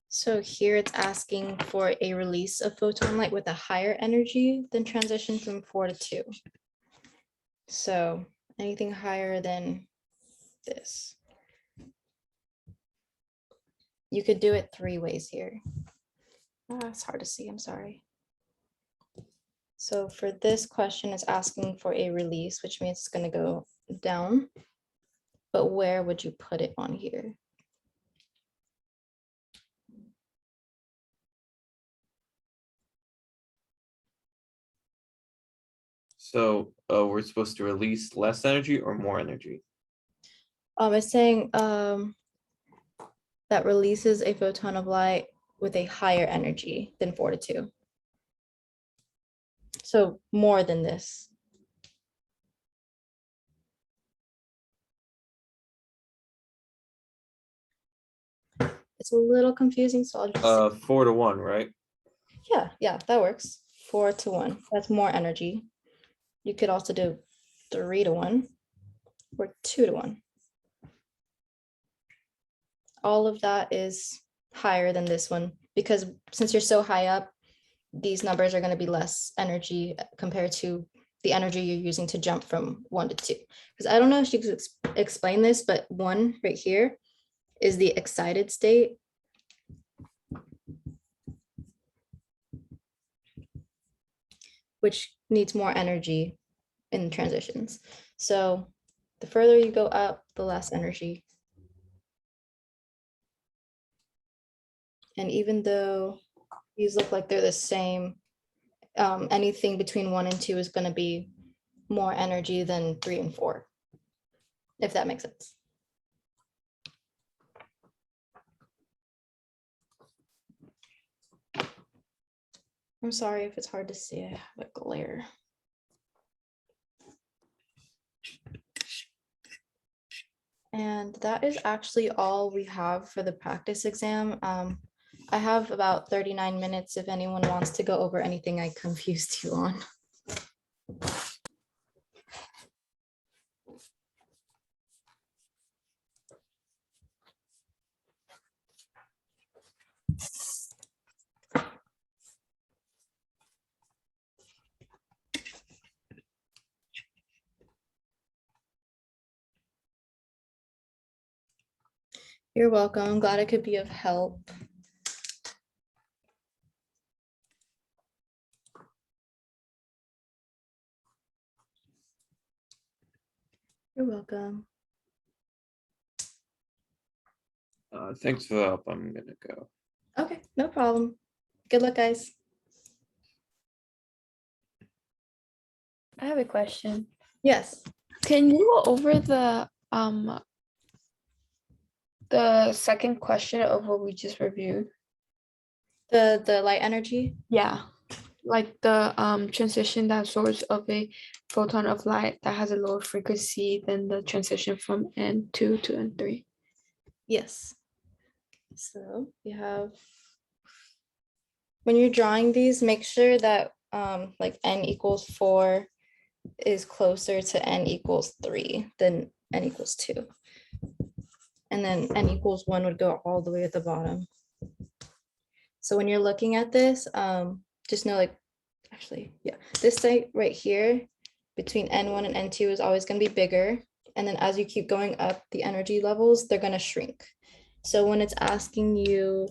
So here it's asking for a release of photon light with a higher energy than transition from 4 to 2. So anything higher than this. You could do it 3 ways here. It's hard to see, I'm sorry. So for this question, it's asking for a release, which means it's going to go down. But where would you put it on here? So we're supposed to release less energy or more energy? It's saying that releases a photon of light with a higher energy than 4 to 2. So more than this. It's a little confusing, so I'll just 4 to 1, right? yeah, that works. 4 to 1. That's more energy. You could also do 3 to 1 or 2 to 1. All of that is higher than this one because since you're so high up, these numbers are going to be less energy compared to the energy you're using to jump from 1 to 2. Because I don't know if you could explain this, but 1 right here is the excited state. which needs more energy in transitions. So the further you go up, the less energy. And even though these look like they're the same, anything between 1 and 2 is going to be more energy than 3 and 4, if that makes sense. I'm sorry if it's hard to see. I have a glare. And that is actually all we have for the practice exam. I have about 39 minutes if anyone wants to go over anything I confused you on. You're welcome. I'm glad I could be of help. You're welcome. Thanks for the help. I'm gonna go. Okay, no problem. Good luck, guys. I have a question. Yes. Can you go over the second question of what we just reviewed? The light energy. Yeah. Like the transition that source of a photon of light that has a lower frequency than the transition from N2 to N3. Yes. So you have, when you're drawing these, make sure that like n equals 4 is closer to n equals 3 than n equals 2. And then n equals 1 would go all the way at the bottom. So when you're looking at this, just know, like, actually, yeah, this site right here between n1 and n2 is always going to be bigger. And then as you keep going up the energy levels, they're going to shrink. So when it's asking you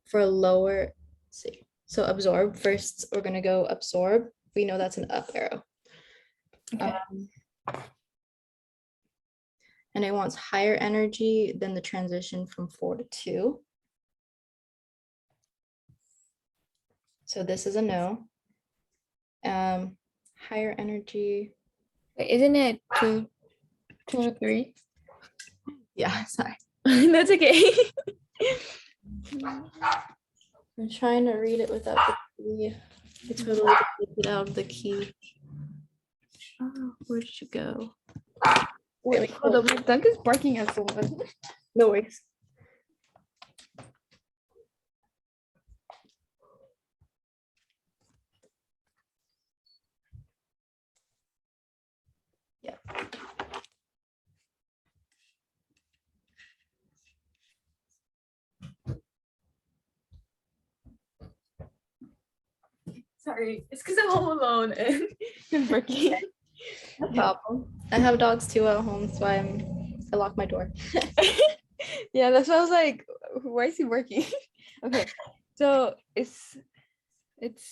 for a lower, let's see, so absorb, first we're going to go absorb. We know that's an up arrow. Okay. And it wants higher energy than the transition from 4 to 2. So this is a no. Higher energy. Wait, isn't it 2 to 3? Yeah, sorry. That's okay. I'm trying to read it without the key. I totally took it out of the key. Oh, where did you go? Wait, hold up. My dog is barking at someone. No worries. Yeah. Sorry, it's because I'm home alone and I'm barking. No problem. I have dogs too at home, so I lock my door. Yeah, that's why I was like, why is he working? Okay, so it's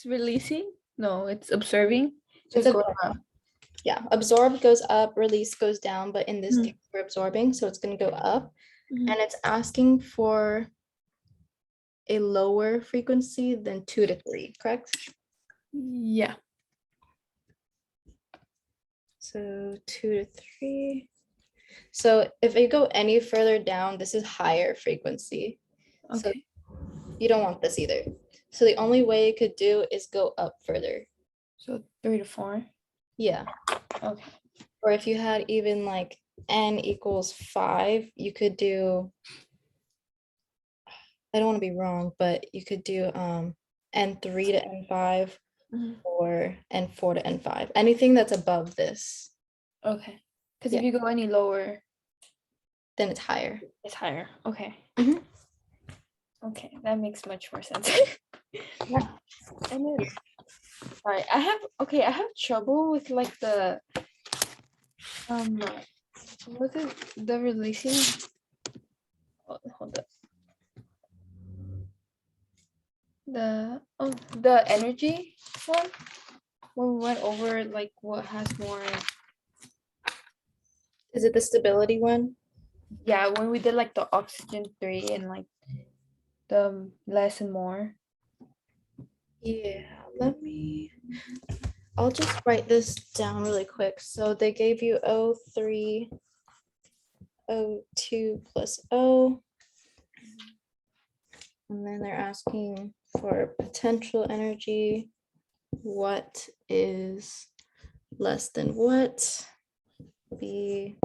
releasing. No, it's observing. So It's it's going up. Yeah, absorb goes up, release goes down, but in this Mhm. case, we're absorbing, so it's going to go up. Mhm. And it's asking for a lower frequency than 2 to 3, correct? Yeah. So 2 to 3. So if you go any further down, this is higher frequency. So Okay. you don't want this either. So the only way you could do is go up further. So 3 to 4. Yeah. Okay. Or if you had even like n equals 5, you could do, I don't want to be wrong, but you could do n3 to n5 Mhm. or n4 to n5. Anything that's above this, Okay. Because Yeah. if you go any lower, then it's higher. it's higher. Okay. Mhm. Okay, that makes much more sense. Yeah. And then, sorry, I have trouble with like the what is the releasing? Hold up. The energy one. when we went over like what has more, Is it the stability one? yeah, when we did like the oxygen 3 and like the less and more. Yeah, I'll just write this down really quick. So they gave you O3, O2 plus O. And then they're asking for potential energy. What is less than what? B.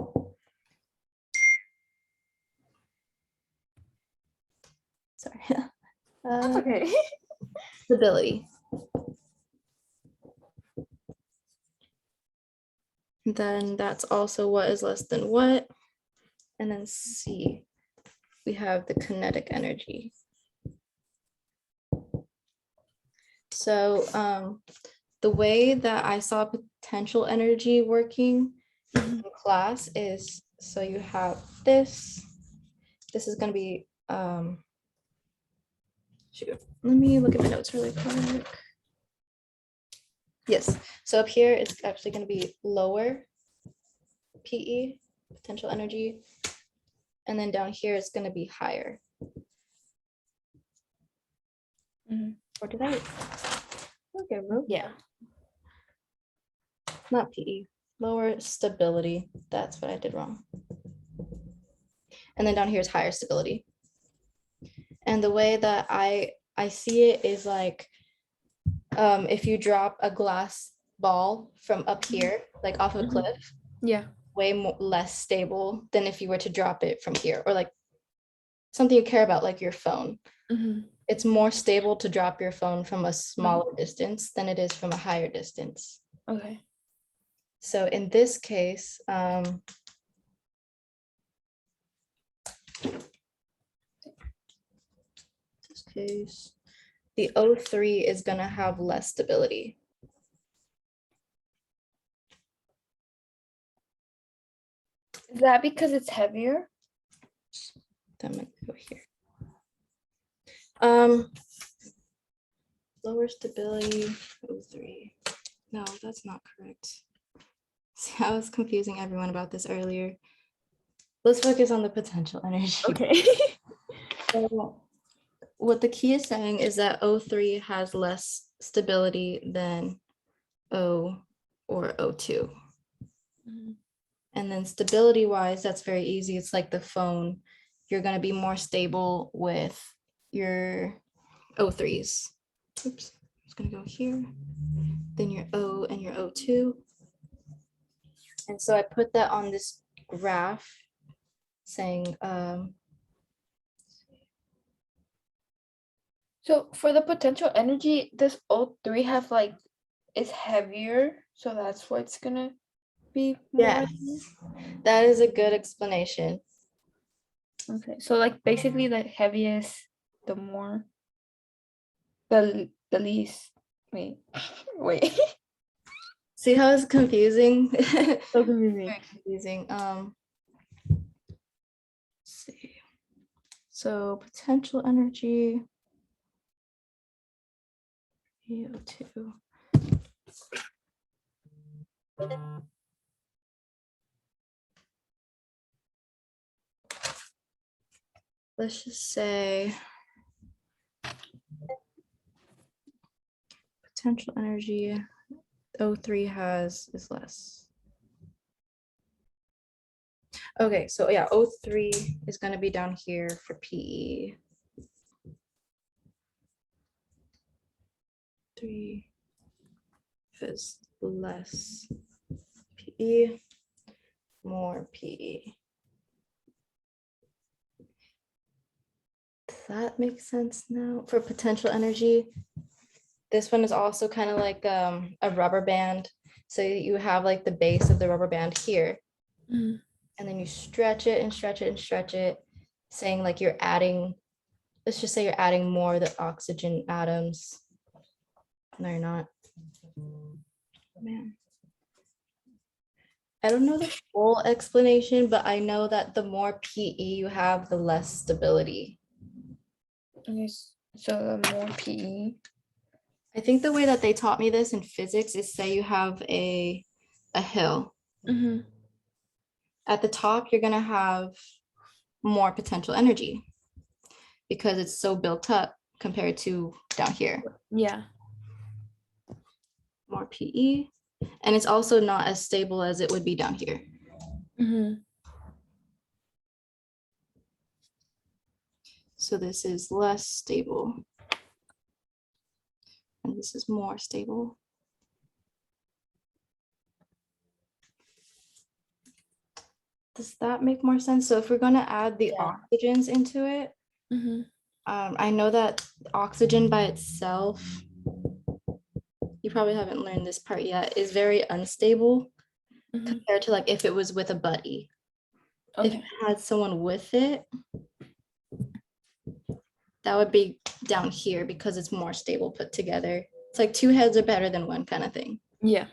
Sorry. Okay. Stability. Then that's also what is less than what. And then C, we have the kinetic energy. So the way that I saw potential energy working in class is, so you have this. This is going to be, shoot, let me look at my notes really quick. Yes, so up here it's actually going to be lower PE, potential energy. And then down here it's going to be higher. Mhm. Or did I? Okay, Yeah. not PE, lower stability. That's what I did wrong. And then down here is higher stability. And the way that I see it is like, if you drop a glass ball from up here, like off of a Mhm. cliff, Yeah. way less stable than if you were to drop it from here, or like something you care about, like your phone. Mhm. It's more stable to drop your phone from a smaller distance than it is from a higher distance. Okay. So in this case, the O3 is going to have less stability. Is that because it's heavier? That might go here. Lower stability, O3. No, that's not correct. See, I was confusing everyone about this earlier. Let's focus on the potential energy. Okay. So what the key is saying is that O3 has less stability than O or O2. Mhm. And then stability wise, that's very easy. It's like the phone. You're going to be more stable with your O3s. Oops, it's going to go here. Then your O and your O2. And so I put that on this graph saying, So for the potential energy, does O3 have like, is heavier? So that's why it's gonna be more. yes, that is a good explanation. Okay. So like basically the heaviest, the more, the least. Wait. Wait. See how it's confusing? So confusing. Very confusing. Let's see. So potential energy. VO2. Let's just say potential energy O3 has is less. Okay, so yeah, O3 is going to be down here for PE. 3 is less PE, more PE. Does that make sense now? For potential energy, this one is also kind of like a rubber band. So you have like the base of the rubber band here, Mhm. and then you stretch it and stretch it and stretch it, saying like you're adding, let's just say you're adding more of the oxygen atoms. No, you're not. Man. I don't know the full explanation, but I know that the more PE you have, the less stability. Yes. So the more PE. I think the way that they taught me this in physics is say you have a hill. Mm-hmm. At the top, you're gonna have more potential energy because it's so built up compared to down here. Yeah. More PE. And it's also not as stable as it would be down here. Mm-hmm. So this is less stable. And this is more stable. Does that make more sense? So if we're gonna add the Yeah. oxygens into it, Mm-hmm. I know that oxygen by itself, you probably haven't learned this part yet, is very unstable Mm-hmm. compared to like if it was with a buddy. If Okay. it had someone with it, that would be down here because it's more stable put together. It's like two heads are better than one kind of thing. Yeah.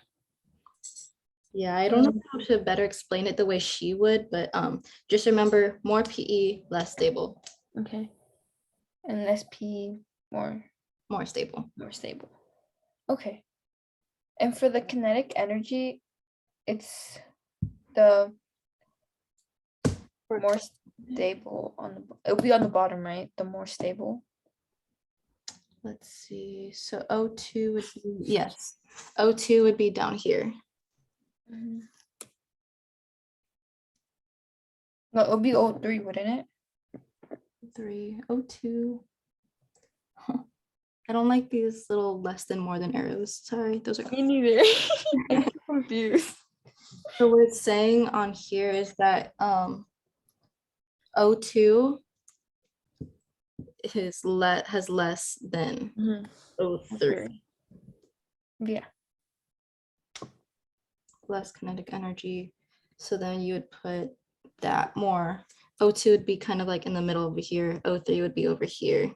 Yeah, I don't know how to better explain it the way she would, but just remember more PE, less stable, Okay. And SP more stable. more stable. Okay. And for the kinetic energy, it's the more stable on the it'll be on the bottom, right? The more stable. Let's see. So O2 would be, yes, O2 would be down here. Mm-hmm. No, it'll be O3, wouldn't it? 3, O2. Huh. I don't like these little less than more than arrows. Sorry, those are. Me neither. I'm confused. So what it's saying on here is that O2 has less than Mm-hmm. O3, Yeah. less kinetic energy. So then you would put that more. O2 would be kind of like in the middle over here. O3 would be over here.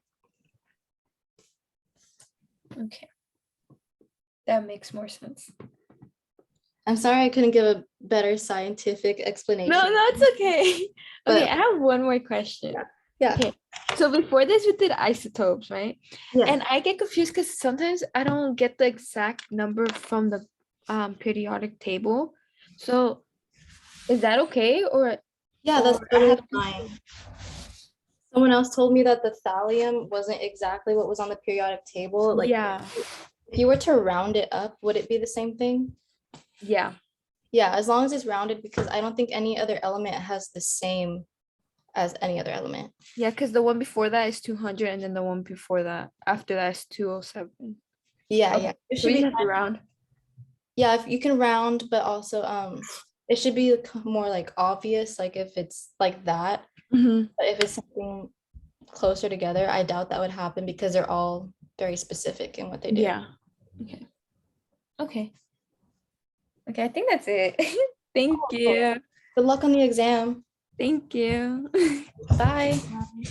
Okay. That makes more sense. I'm sorry I couldn't give a better scientific explanation. No, it's okay. Okay, But- I have one more question. Yeah. Okay. So before this, we did isotopes, right? Yeah. And I get confused because sometimes I don't get the exact number from the periodic table. So is that okay? Or Yeah, that's or I totally have to- fine. Someone else told me that the thallium wasn't exactly what was on the periodic table. Like, yeah. if you were to round it up, would it be the same thing? Yeah. Yeah, as long as it's rounded, because I don't think any other element has the same as any other element. Yeah, because the one before that is 200 and then the one before that after that is 207. Yeah, Okay, yeah. It so should we be just have to round. Yeah, if you can round, but also it should be more like obvious, like if it's like that. Mhm. But if it's something closer together, I doubt that would happen because they're all very specific in what they do. Yeah. Okay. Okay. Okay, I think that's it. Thank Cool. you. Good luck on the exam. Thank you. Bye. Bye.